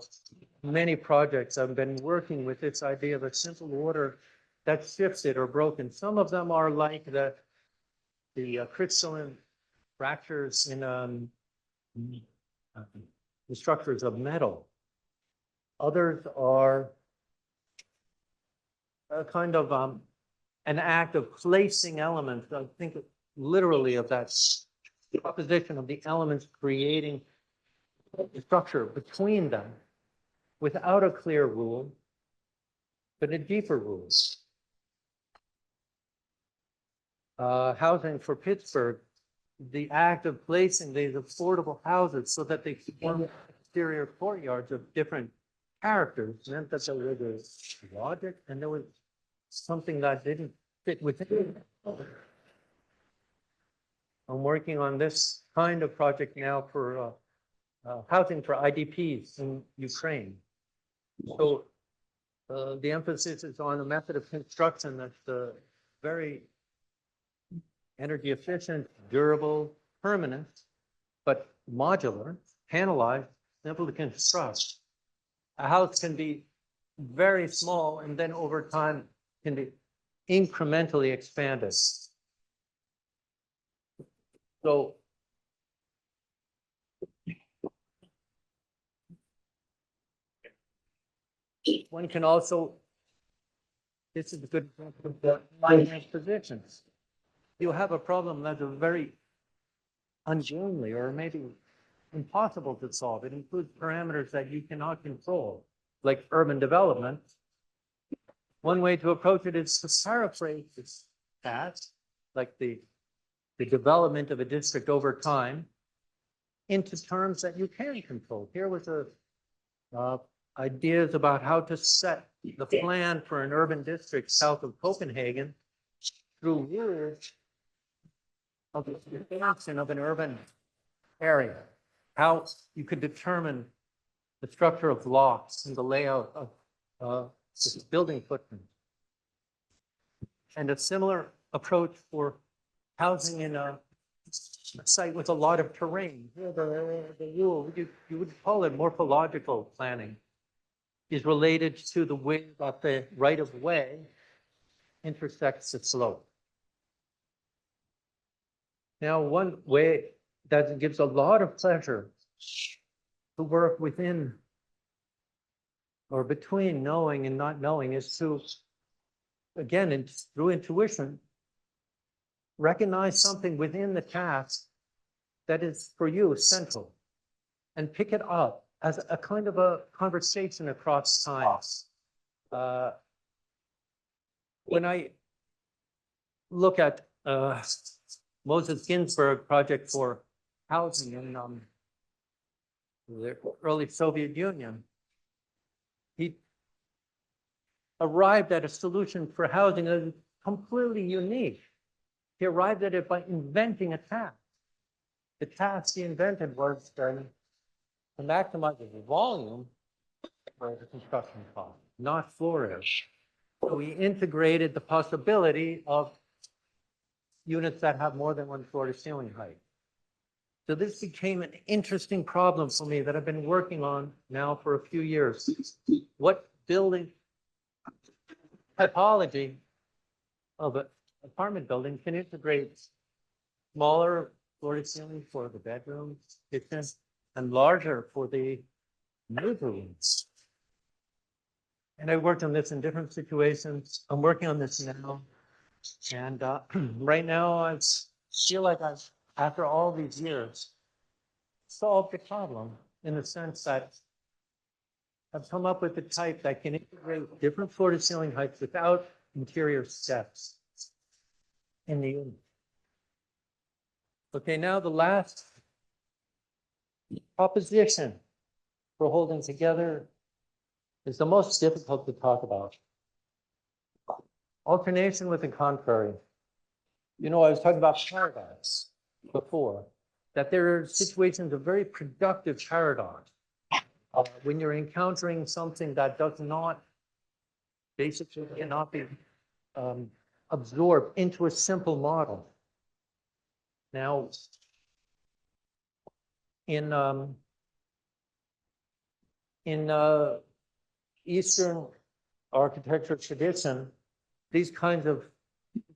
many projects I've been working with this idea of a simple order that's shifted or broken. Some of them are like the crystalline fractures in the structures of metal. Others are a kind of an act of placing elements. I think literally of that proposition of the elements creating a structure between them without a clear rule, but a deeper rule. Housing for Pittsburgh, the act of placing these affordable houses so that they form exterior courtyards of different characters meant that there was logic and there was something that didn't fit within. I'm working on this kind of project now for housing for IDPs in Ukraine. So the emphasis is on a method of construction that's very energy efficient, durable, permanent, but modular, panelized, simple to construct. A house can be very small and then over time can be incrementally expanded. So one can also, this is a good example of the finance positions. You have a problem that's very ungainly or maybe impossible to solve. It includes parameters that you cannot control, like urban development. One way to approach it is to paraphrase this task, like the development of a district over time, into terms that you can control. Here was ideas about how to set the plan for an urban district south of Copenhagen through rules of the expansion of an urban area. How you could determine the structure of blocks and the layout of this building footprint. And a similar approach for housing in a site with a lot of terrain. Here the rule, you would call it morphological planning, is related to the way that the right of way intersects the slope. Now, one way that gives a lot of pleasure to work within or between knowing and not knowing is to again, through intuition, recognize something within the task that is for you central and pick it up as a kind of a conversation across time. When I look at Moses Ginsburg project for housing in the early Soviet Union, he arrived at a solution for housing that is completely unique. He arrived at it by inventing a task. The task he invented was to maximize the volume for the construction cost, not floor area. So he integrated the possibility of units that have more than one floor to ceiling height. So this became an interesting problem for me that I've been working on now for a few years. What building typology of an apartment building can integrate smaller floor to ceiling for the bedrooms, kitchen, and larger for the neighbor rooms. And I worked on this in different situations. I'm working on this now. And right now, I feel like I've, after all these years, solved the problem in the sense that I've come up with a type that can integrate different floor to ceiling heights without interior steps in the unit. Okay, now the last proposition for holding together is the most difficult to talk about. Alternation with the contrary. You know, I was talking about paradox before, that there are situations of very productive paradox. When you're encountering something that does not, basically cannot be absorbed into a simple model. Now, in Eastern architecture tradition, these kinds of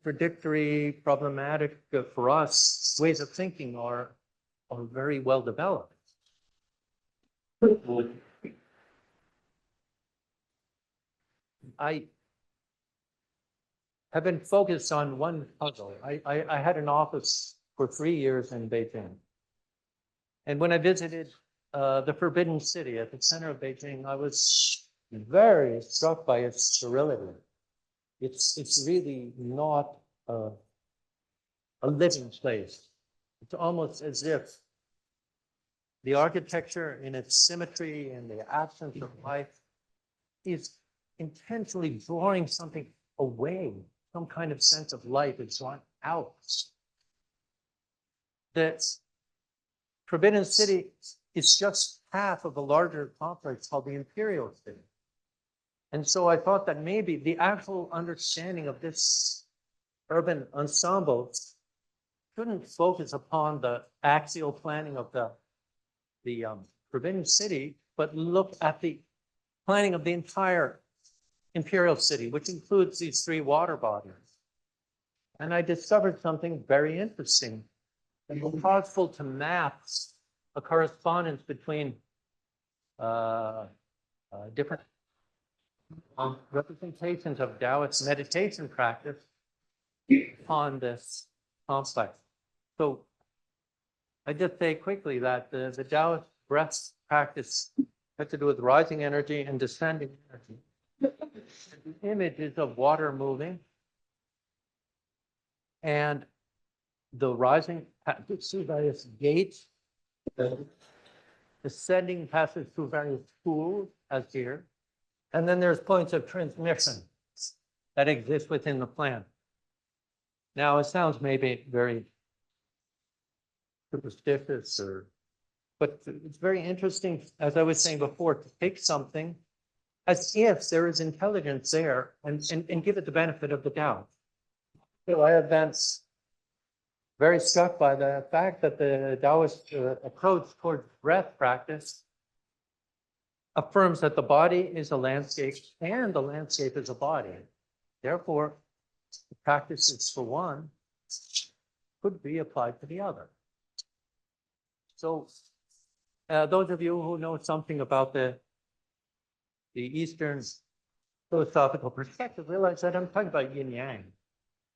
predictory, problematic for us ways of thinking are very well developed. I have been focused on one puzzle. I had an office for 3 years in Beijing. And when I visited the Forbidden City at the center of Beijing, I was very struck by its sterility. It's really not a living place. It's almost as if the architecture in its symmetry and the absence of life is intentionally drawing something away. Some kind of sense of life is drawn out. The Forbidden City is just half of a larger complex called the Imperial City. And so I thought that maybe the actual understanding of this urban ensemble shouldn't focus upon the axial planning of the Forbidden City, but look at the planning of the entire Imperial City, which includes these 3 water bodies. And I discovered something very interesting. It was possible to map a correspondence between different representations of Taoist meditation practice on this complex. So I just say quickly that the Taoist breath practice has to do with rising energy and descending energy. The image is of water moving, and the rising passes through various gates. The descending passes through various pools, as here. And then there's points of transmission that exist within the plan. Now, it sounds maybe very superstitious, but it's very interesting, as I was saying before, to take something as if there is intelligence there and give it the benefit of the doubt. So I have been very struck by the fact that the Taoist approach towards breath practice affirms that the body is a landscape and the landscape is a body. Therefore, the practices for one could be applied to the other. So those of you who know something about the Eastern philosophical perspective, realize that I'm talking about yin yang,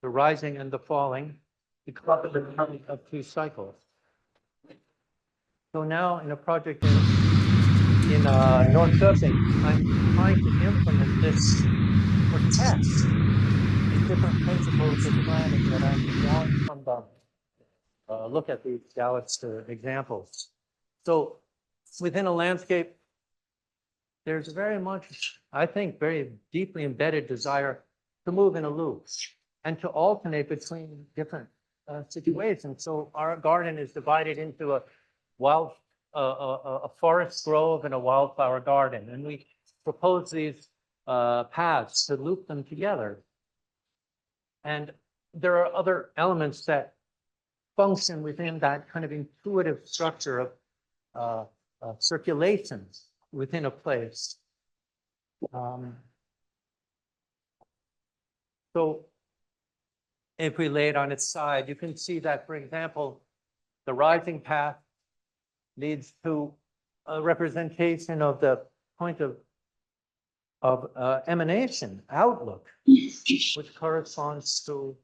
the rising and the falling, the complementarity of two cycles. So now in a project in North Sussex, I'm trying to implement this or test the different principles of planning that I'm drawing from the look at these Dallas examples. So within a landscape, there's very much, I think, very deeply embedded desire to move in a loop and to alternate between different situations. So our garden is divided into a forest grove and a wildflower garden, and we propose these paths to loop them together. And there are other elements that function within that kind of intuitive structure of circulations within a place. So if we lay it on its side, you can see that, for example, the rising path leads to a representation of the point of emanation, outlook, which corresponds to,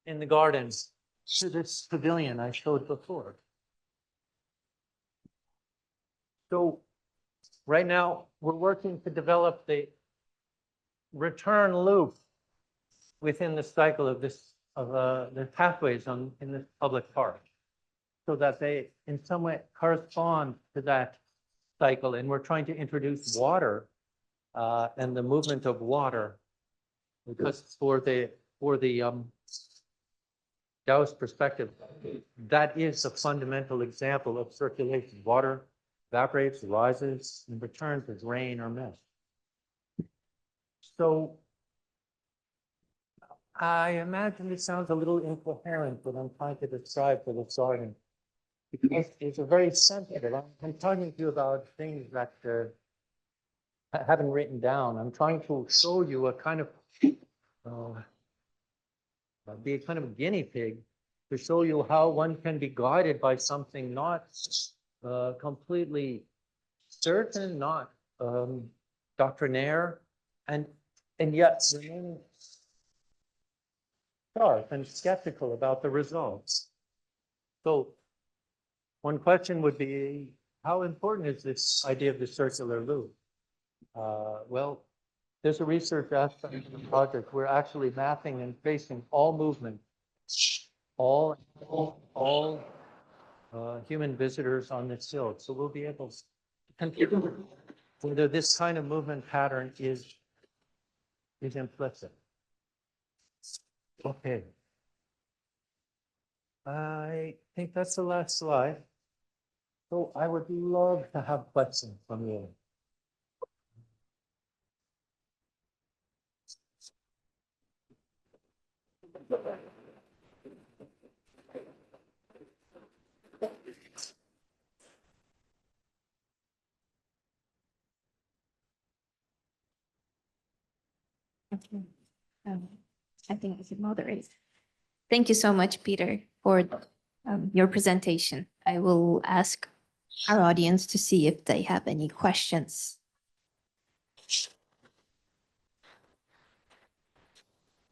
in the gardens, to this pavilion I showed before. So right now, we're working to develop the return loop within the cycle of the pathways in this public park, so that they in some way correspond to that cycle. And we're trying to introduce water and the movement of water, because for the Taoist perspective, that is a fundamental example of circulation. Water evaporates, rises, and returns as rain or mist. So I imagine it sounds a little incoherent what I'm trying to describe for this garden, because it's a very sensitive. I'm talking to you about things that I haven't written down. I'm trying to show you a kind of be a kind of guinea pig to show you how one can be guided by something not completely certain, not doctrinaire, and yet remaining sharp and skeptical about the results. So one question would be, how important is this idea of the circular loop? Well, there's a research aspect of the project. We're actually mapping and tracing all movement, all human visitors on this hill. So we'll be able to confirm whether this kind of movement pattern is implicit. Okay. I think that's the last slide. So I would love to have questions from you. Okay. I think I should moderate. Thank you so much, Peter, for your presentation. I will ask our audience to see if they have any questions.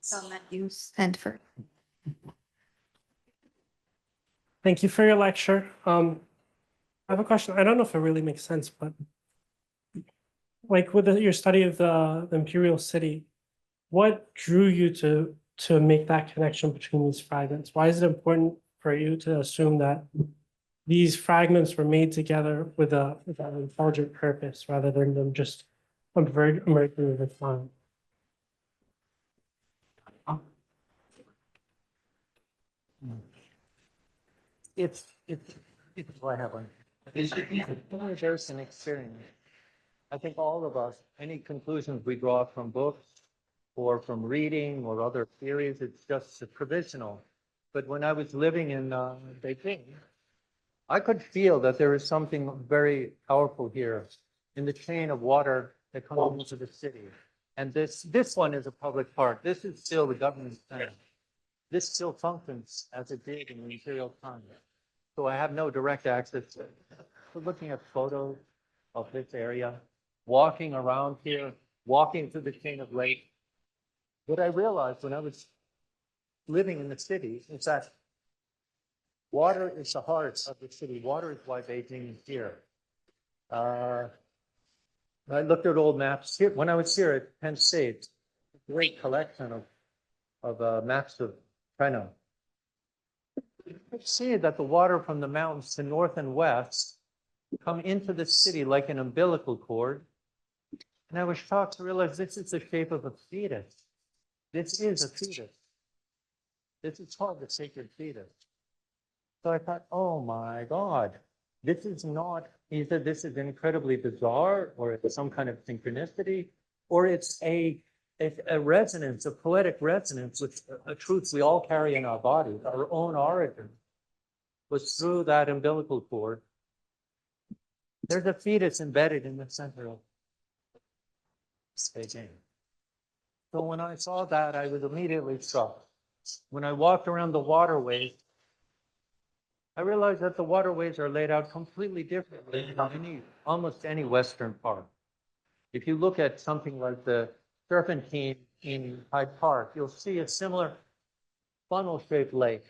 So Matthew Stanford. Thank you for your lecture. I have a question. I don't know if it really makes sense, but like with your study of the imperial city, what drew you to make that connection between these fragments? Why is it important for you to assume that these fragments were made together with an intelligent purpose rather than them just emerging over time? I have one. There's an experience. I think all of us, any conclusions we draw from books or from reading or other theories, it's just provisional. But when I was living in Beijing, I could feel that there is something very powerful here in the chain of water that comes into the city. And this one is a public park. This is still the government center. This still functions as it did in the imperial time. So I have no direct access to it. So looking at photos of this area, walking around here, walking through the chain of lake, what I realized when I was living in the city is that water is the heart of the city. Water is why Beijing is here. I looked at old maps here when I was here at Penn State. A great collection of maps of China. You see that the water from the mountains to north and west come into the city like an umbilical cord. And I was shocked to realize this is the shape of a fetus. This is a fetus. This is called the sacred fetus. So I thought, oh my God, this is not, either this is incredibly bizarre or it's some kind of synchronicity, or it's a resonance, a poetic resonance with a truth we all carry in our bodies. Our own origin was through that umbilical cord. There's a fetus embedded in the center of Beijing. So when I saw that, I was immediately struck. When I walked around the waterways, I realized that the waterways are laid out completely differently than almost any Western park. If you look at something like the Serpentine in Hyde Park, you'll see a similar funnel-shaped lake.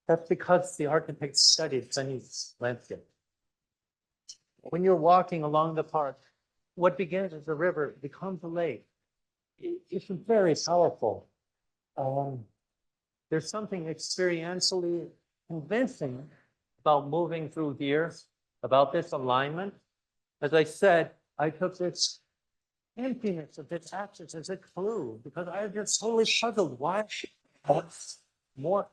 That's because the architects studied Chinese landscape. When you're walking along the park, what begins as a river becomes a lake. It's very powerful. There's something experientially convincing about moving through here, about this alignment. As I said, I took this emptiness of this axis as a clue because I was just totally puzzled why more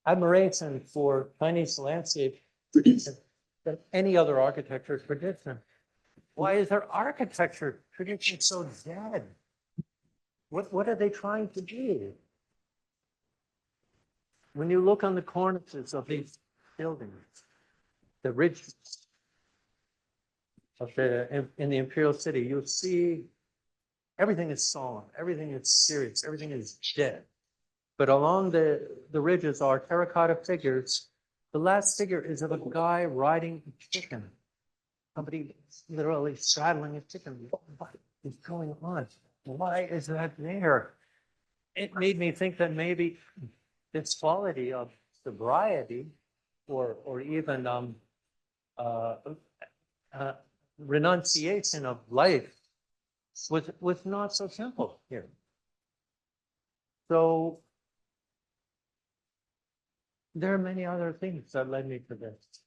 admiration for Chinese landscape tradition than any other architecture tradition. Why is their architecture tradition so dead? What are they trying to do? When you look on the cornices of these buildings, the ridges of in the imperial city, you'll see everything is solemn, everything is serious, everything is dead. But along the ridges are terracotta figures. The last figure is of a guy riding a chicken. Somebody literally straddling a chicken. What is going on? Why is that there? It made me think that maybe this quality of sobriety or even renunciation of life was not so simple here. So there are many other things that led me to this.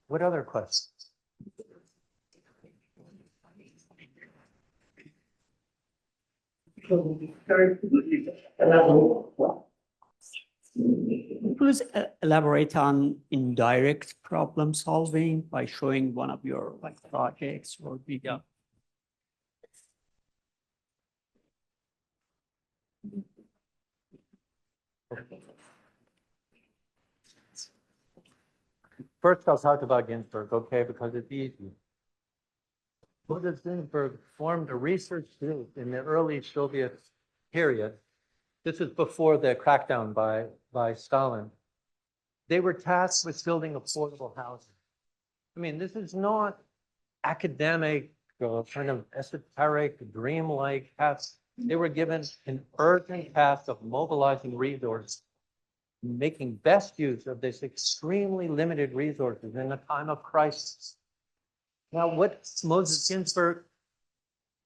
What other questions? Please elaborate on indirect problem solving by showing one of your projects or video. First, I'll talk about Ginsburg, okay, because it's easy. Moses Ginsburg formed a research group in the early Soviet period. This is before the crackdown by Stalin. They were tasked with building affordable housing. I mean, this is not academic, kind of esoteric, dreamlike task. They were given an urgent task of mobilizing resources, making best use of this extremely limited resources in a time of crisis. Now, what Moses Ginsburg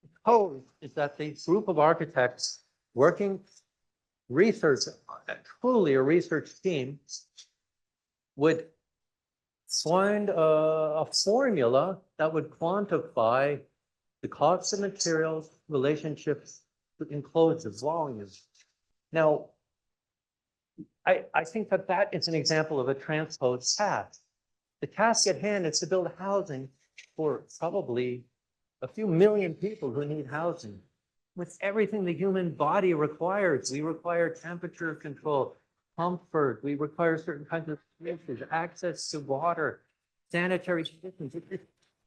proposed is that the group of architects working research, truly a research team, would find a formula that would quantify the cost of materials, relationships, enclosures, volumes. Now, I think that is an example of a transposed task. The task at hand is to build housing for probably a few million people who need housing with everything the human body requires. We require temperature control, comfort. We require certain kinds of spaces, access to water, sanitary conditions.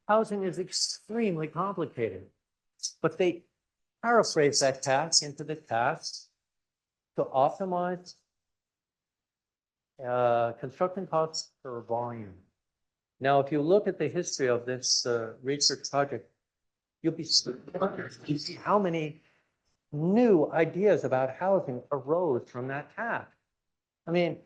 Housing is extremely complicated, but they paraphrase that task into the task to optimize construction costs per volume. Now, if you look at the history of this research project, you'll be surprised to see how many new ideas about housing arose from that task. I mean,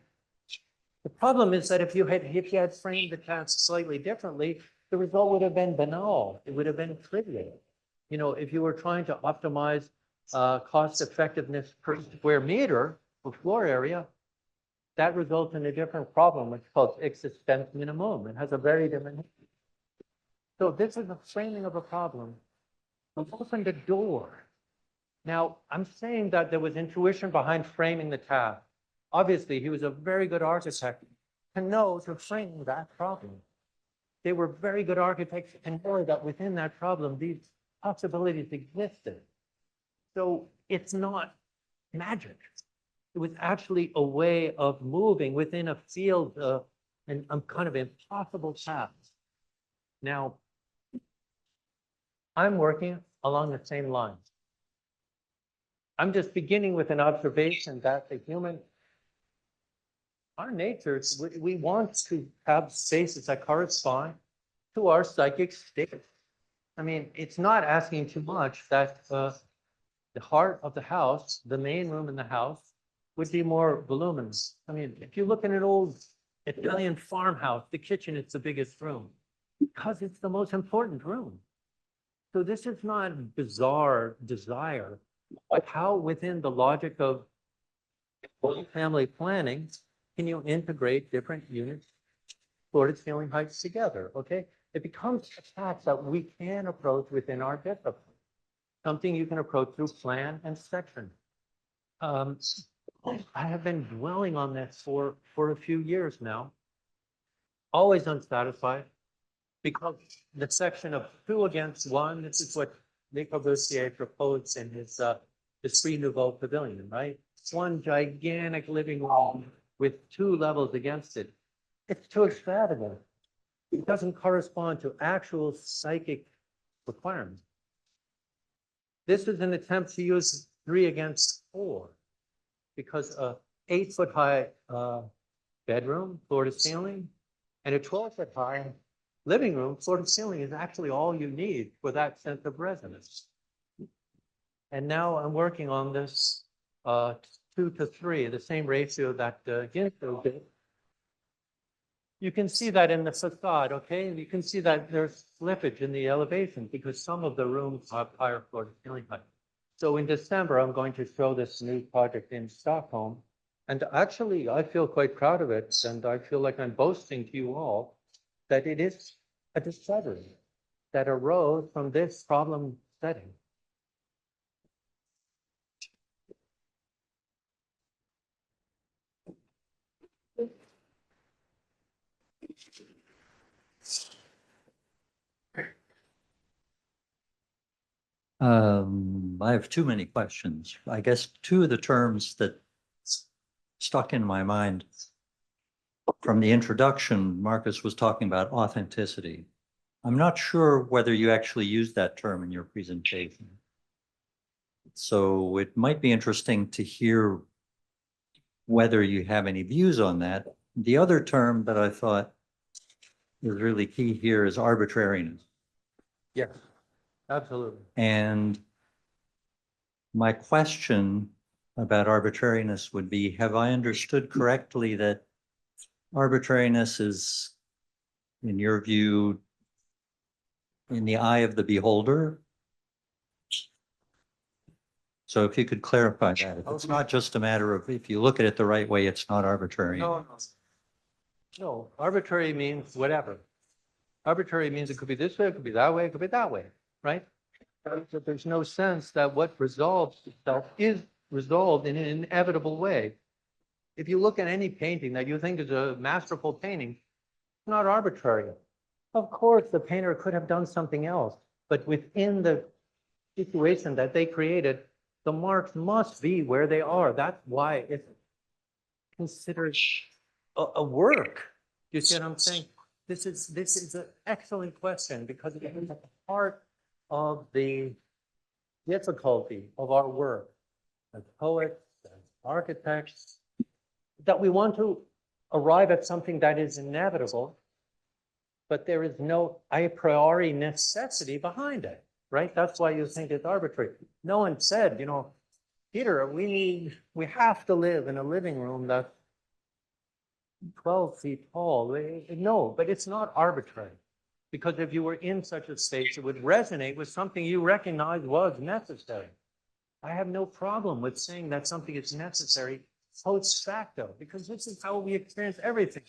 the problem is that if you had framed the task slightly differently, the result would have been banal. It would have been trivial. You know, if you were trying to optimize cost effectiveness per square meter for floor area, that results in a different problem, which is called existence minimum. It has a very different. So this is the framing of a problem. We've opened a door. Now, I'm saying that there was intuition behind framing the task. Obviously, he was a very good architect to know to frame that problem. They were very good architects and know that within that problem, these possibilities existed. So it's not magic. It was actually a way of moving within a field and kind of impossible paths. Now, I'm working along the same lines. I'm just beginning with an observation that the human, our nature, we want to have spaces that correspond to our psychic state. I mean, it's not asking too much that the heart of the house, the main room in the house, would be more voluminous. I mean, if you look at an old Italian farmhouse, the kitchen is the biggest room because it's the most important room. So this is not bizarre desire, but how within the logic of family planning can you integrate different units, floor to ceiling heights together, okay? It becomes a task that we can approach within our discipline, something you can approach through plan and section. I have been dwelling on this for a few years now, always unsatisfied, because the section of 2 against 1, this is what Le Corbusier proposed in his Esprit Nouveau Pavilion, right? It's one gigantic living room with 2 levels against it. It's too extravagant. It doesn't correspond to actual psychic requirements. This is an attempt to use 3 against 4 because a 8-foot high bedroom, floor to ceiling, and a 12-foot high living room, floor to ceiling is actually all you need for that sense of resonance. And now I'm working on this 2 to 3, the same ratio that Ginto did. You can see that in the facade, okay? You can see that there's slippage in the elevation because some of the rooms have higher floor to ceiling height. So in December, I'm going to show this new project in Stockholm. And actually, I feel quite proud of it. And I feel like I'm boasting to you all that it is a discovery that arose from this problem setting. I have too many questions. I guess 2 of the terms that stuck in my mind from the introduction, Marcus was talking about authenticity. I'm not sure whether you actually used that term in your presentation. So it might be interesting to hear whether you have any views on that. The other term that I thought is really key here is arbitrariness. Yes, absolutely. And my question about arbitrariness would be, have I understood correctly that arbitrariness is, in your view, in the eye of the beholder? So if you could clarify that, if it's not just a matter of, if you look at it the right way, it's not arbitrary. No, arbitrary means whatever. Arbitrary means it could be this way, it could be that way, it could be that way, right? So there's no sense that what resolves itself is resolved in an inevitable way. If you look at any painting that you think is a masterful painting, it's not arbitrary. Of course, the painter could have done something else, but within the situation that they created, the marks must be where they are. That's why it's considered a work. You see what I'm saying? This is an excellent question because it is part of the difficulty of our work as poets, as architects, that we want to arrive at something that is inevitable, but there is no a priori necessity behind it, right? That's why you think it's arbitrary. No one said, Peter, we have to live in a living room that's 12 feet tall. No, but it's not arbitrary. Because if you were in such a space, it would resonate with something you recognize was necessary. I have no problem with saying that something is necessary post facto, because this is how we experience everything.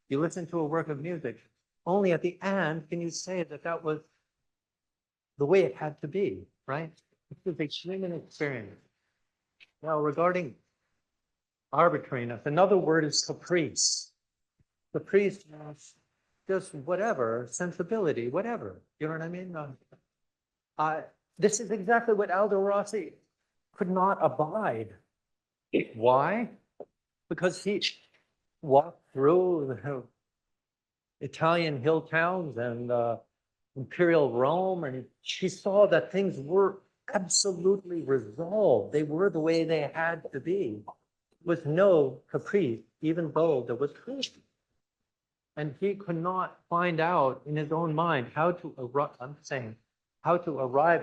You listen to a work of music, only at the end can you say that that was the way it had to be, right? This is a human experience. Now, regarding arbitrariness, another word is caprice. Caprice means just whatever, sensibility, whatever. You know what I mean? This is exactly what Aldo Rossi could not abide. Why? Because he walked through the Italian hill towns and imperial Rome, and he saw that things were absolutely resolved. They were the way they had to be, with no caprice, even though there was truth. And he could not find out in his own mind how to arrive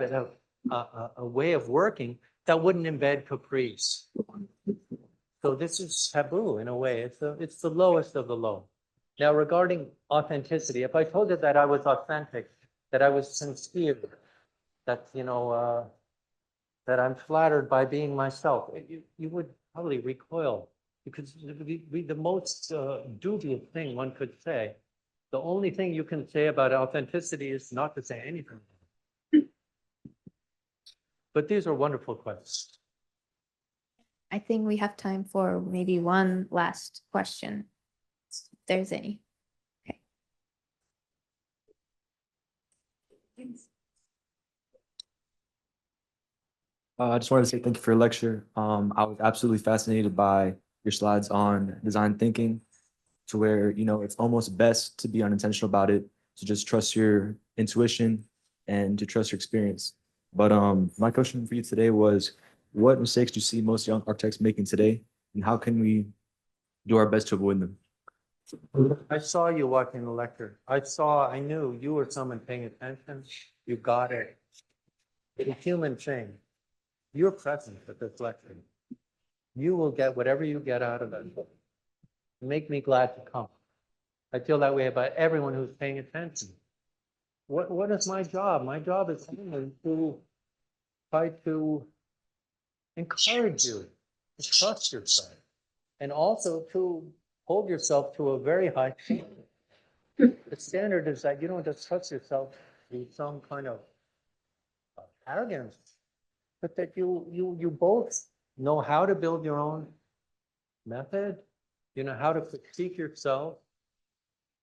at a way of working that wouldn't embed caprice. So this is taboo in a way. It's the lowest of the low. Now, regarding authenticity, if I told you that I was authentic, that I was sincere, that that I'm flattered by being myself, you would probably recoil, because the most dubious thing one could say. The only thing you can say about authenticity is not to say anything. But these are wonderful questions. I think we have time for maybe one last question, if there's any. Okay. I just wanted to say thank you for your lecture. I was absolutely fascinated by your slides on design thinking, to where, it's almost best to be unintentional about it, to just trust your intuition and to trust your experience. But my question for you today was, what mistakes do you see most young architects making today, and how can we do our best to avoid them? I saw you walking the lecture. I knew you were someone paying attention. You got it. It's a human thing. You're present at this lecture. You will get whatever you get out of it. Make me glad to come. I feel that way about everyone who's paying attention. What is my job? My job is only to try to encourage you to trust yourself, and also to hold yourself to a very high standard. The standard is that you don't just trust yourself with some kind of arrogance, but that you both know how to build your own method, you know how to critique yourself.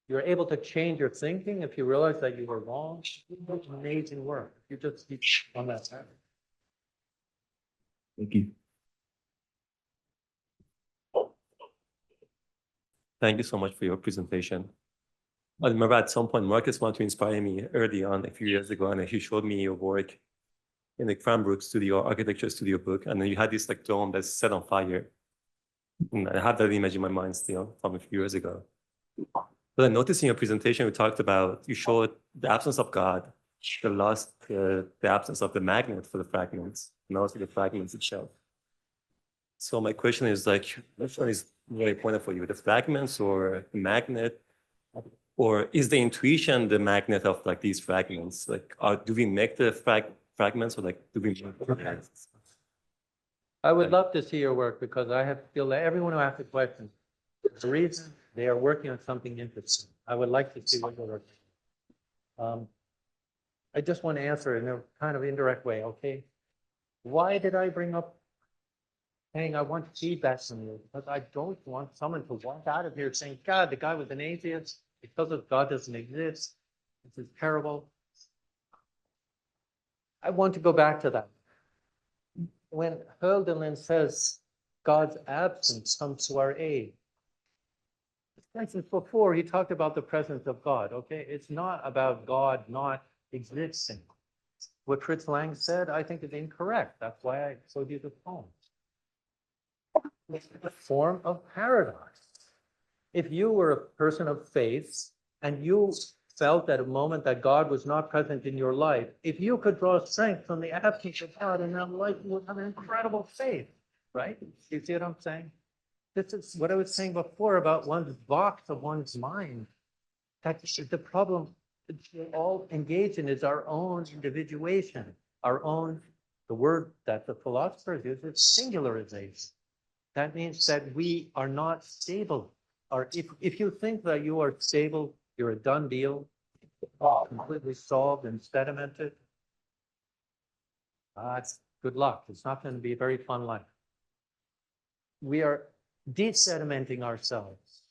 You're able to change your thinking if you realize that you were wrong. It's amazing work. You just keep on that path. Thank you. Thank you so much for your presentation. I remember at some point, Marcus wanted to inspire me early on, a few years ago, and he showed me your work in the Cranbrook studio, architecture studio book, and then you had this dome that's set on fire. And I have that image in my mind still from a few years ago. But I noticed in your presentation, you showed the absence of God, the absence of the magnet for the fragments, and also the fragments itself. So my question is which one is more important for you, the fragments or the magnet? Or is the intuition the magnet of these fragments? Do we make the fragments, or do we make the fragments? I would love to see your work, because I feel that everyone who asks a question, the reason they are working on something interesting. I would like to see what you're working on. I just want to answer in a kind of indirect way, okay? Why did I bring up saying I want feedback from you? Because I don't want someone to walk out of here saying, God, the guy was an atheist because of God doesn't exist. This is terrible. I want to go back to that. When Hölderlin says God's absence comes to our aid, for instance, before he talked about the presence of God, okay? It's not about God not existing. What Fritz Lang said, I think, is incorrect. That's why I showed you the poem. It's a form of paradox. If you were a person of faith and you felt at a moment that God was not present in your life, if you could draw strength from the absence of God in that life, you would have an incredible faith, right? You see what I'm saying? This is what I was saying before about one's box of one's mind. That's the problem that we're all engaged in is our own individuation, our own, the word that the philosophers use is singularization. That means that we are not stable. Or if you think that you are stable, you're a done deal, completely solved and sedimented, it's good luck. It's not going to be a very fun life. We are desedimenting ourselves.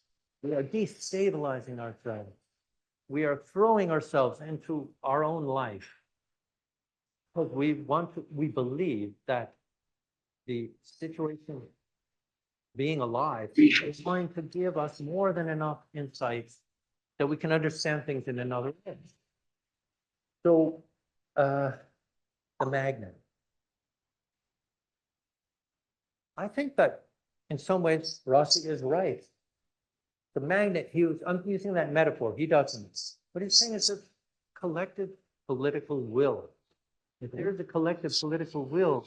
We are destabilizing ourselves. We are throwing ourselves into our own life because we believe that the situation being alive is going to give us more than enough insights that we can understand things in another way. So, the magnet. I think that in some ways Rossi is right. The magnet, I'm using that metaphor, he doesn't. What he's saying is a collective political will. If there's a collective political will,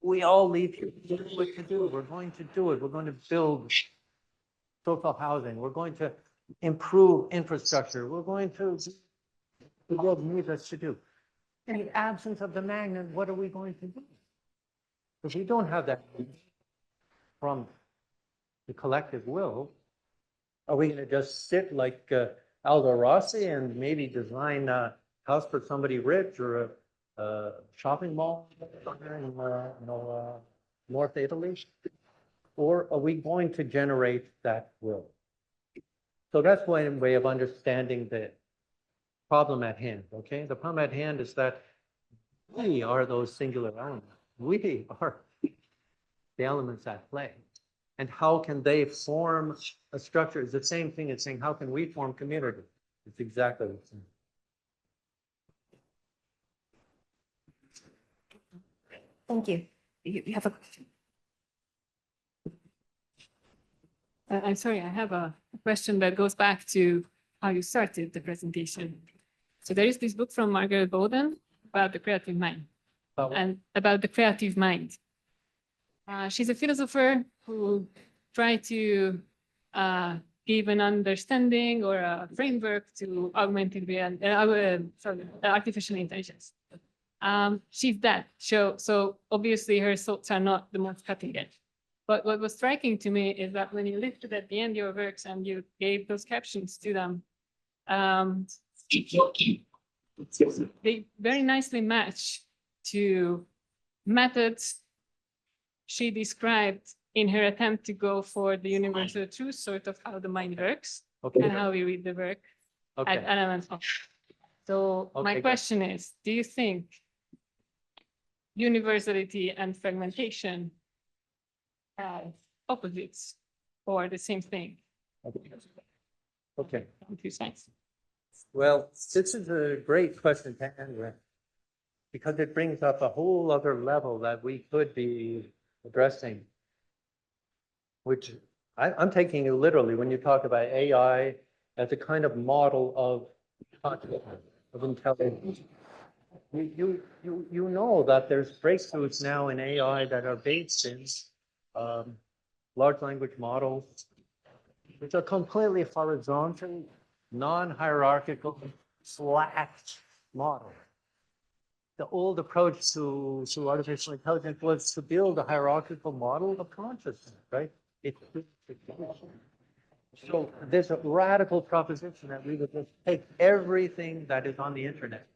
we all leave here to do what to do. We're going to do it. We're going to build social housing. We're going to improve infrastructure. We're going to do what the world needs us to do. In the absence of the magnet, what are we going to do? If we don't have that from the collective will, are we going to just sit like Aldo Rossi and maybe design a house for somebody rich or a shopping mall in North Italy? Or are we going to generate that will? So that's one way of understanding the problem at hand, okay? The problem at hand is that we are those singular elements. We are the elements at play. And how can they form a structure? It's the same thing as saying, how can we form community? It's exactly the same. Thank you. You have a question? I'm sorry, I have a question that goes back to how you started the presentation. So there is this book from Margaret Bowden about the creative mind and about the creative mind. She's a philosopher who tried to give an understanding or a framework to augmented reality, artificial intelligence. She's dead, so obviously her thoughts are not the most cutting edge. But what was striking to me is that when you listed at the end your works and you gave those captions to them, they very nicely match to methods she described in her attempt to go for the universal truth, sort of how the mind works and how we read the work at elements of. So my question is, do you think universality and fragmentation have opposites or the same thing? Okay. Two sides. Well, this is a great question to end with because it brings up a whole other level that we could be addressing, which I'm taking it literally when you talk about AI as a kind of model of consciousness, of intelligence. You know that there's breakthroughs now in AI that are based in large language models, which are completely horizontal, non-hierarchical, flat models. The old approach to artificial intelligence was to build a hierarchical model of consciousness, right? So there's a radical proposition that we would just take everything that is on the internet,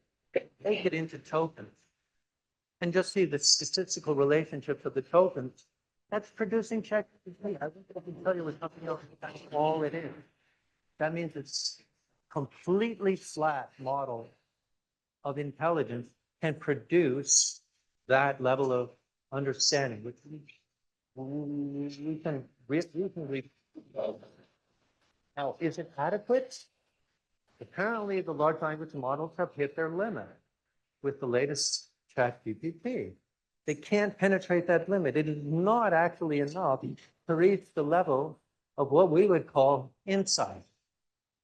take it into tokens, and just see the statistical relationships of the tokens. That's producing ChatGPT. I think I can tell you with something else, that's all it is. That means it's completely flat model of intelligence can produce that level of understanding, which we can reasonably. Now, is it adequate? Apparently, the large language models have hit their limit with the latest ChatGPT. They can't penetrate that limit. It is not actually enough to reach the level of what we would call insight.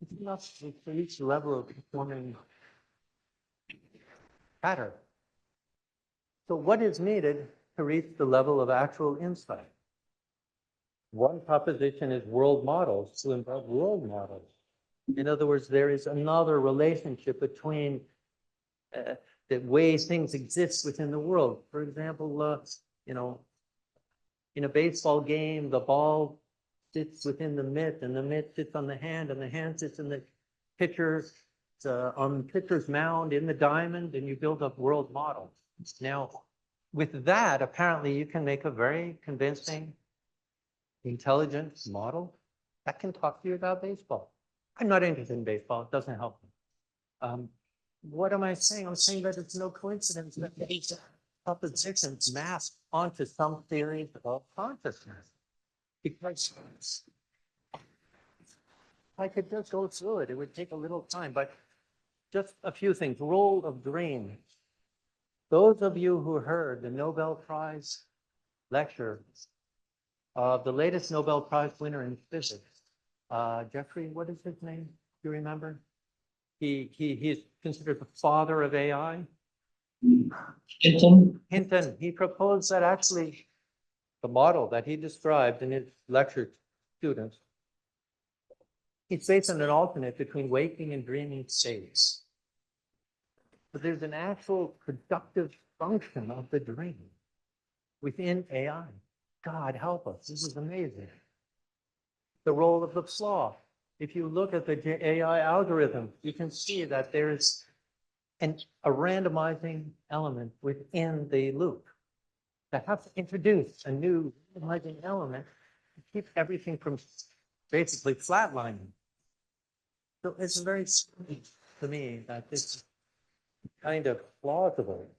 It's enough to reach the level of performing pattern. So what is needed to reach the level of actual insight? One proposition is world models to involve world models. In other words, there is another relationship between the way things exist within the world. For example, you know, in a baseball game, the ball sits within the mitt, and the mitt sits on the hand, and the hand sits in the pitcher, on the pitcher's mound in the diamond, and you build up world models. Now, with that, apparently, you can make a very convincing, intelligent model that can talk to you about baseball. I'm not interested in baseball. It doesn't help me. What am I saying? I'm saying that it's no coincidence that these propositions mask onto some theories of consciousness. Because I could just go through it. It would take a little time, but just a few things. Role of dreams. Those of you who heard the Nobel Prize lecture of the latest Nobel Prize winner in physics, Jeffrey, what is his name? Do you remember? He's considered the father of AI. Hinton. He proposed that actually the model that he described in his lecture to students, it's based on an alternate between waking and dreaming states. But there's an actual productive function of the dream within AI. God help us, this is amazing. The role of the flaw. If you look at the AI algorithm, you can see that there's a randomizing element within the loop that has to introduce a new randomizing element to keep everything from basically flatlining. So it's very strange to me that this is kind of plausible.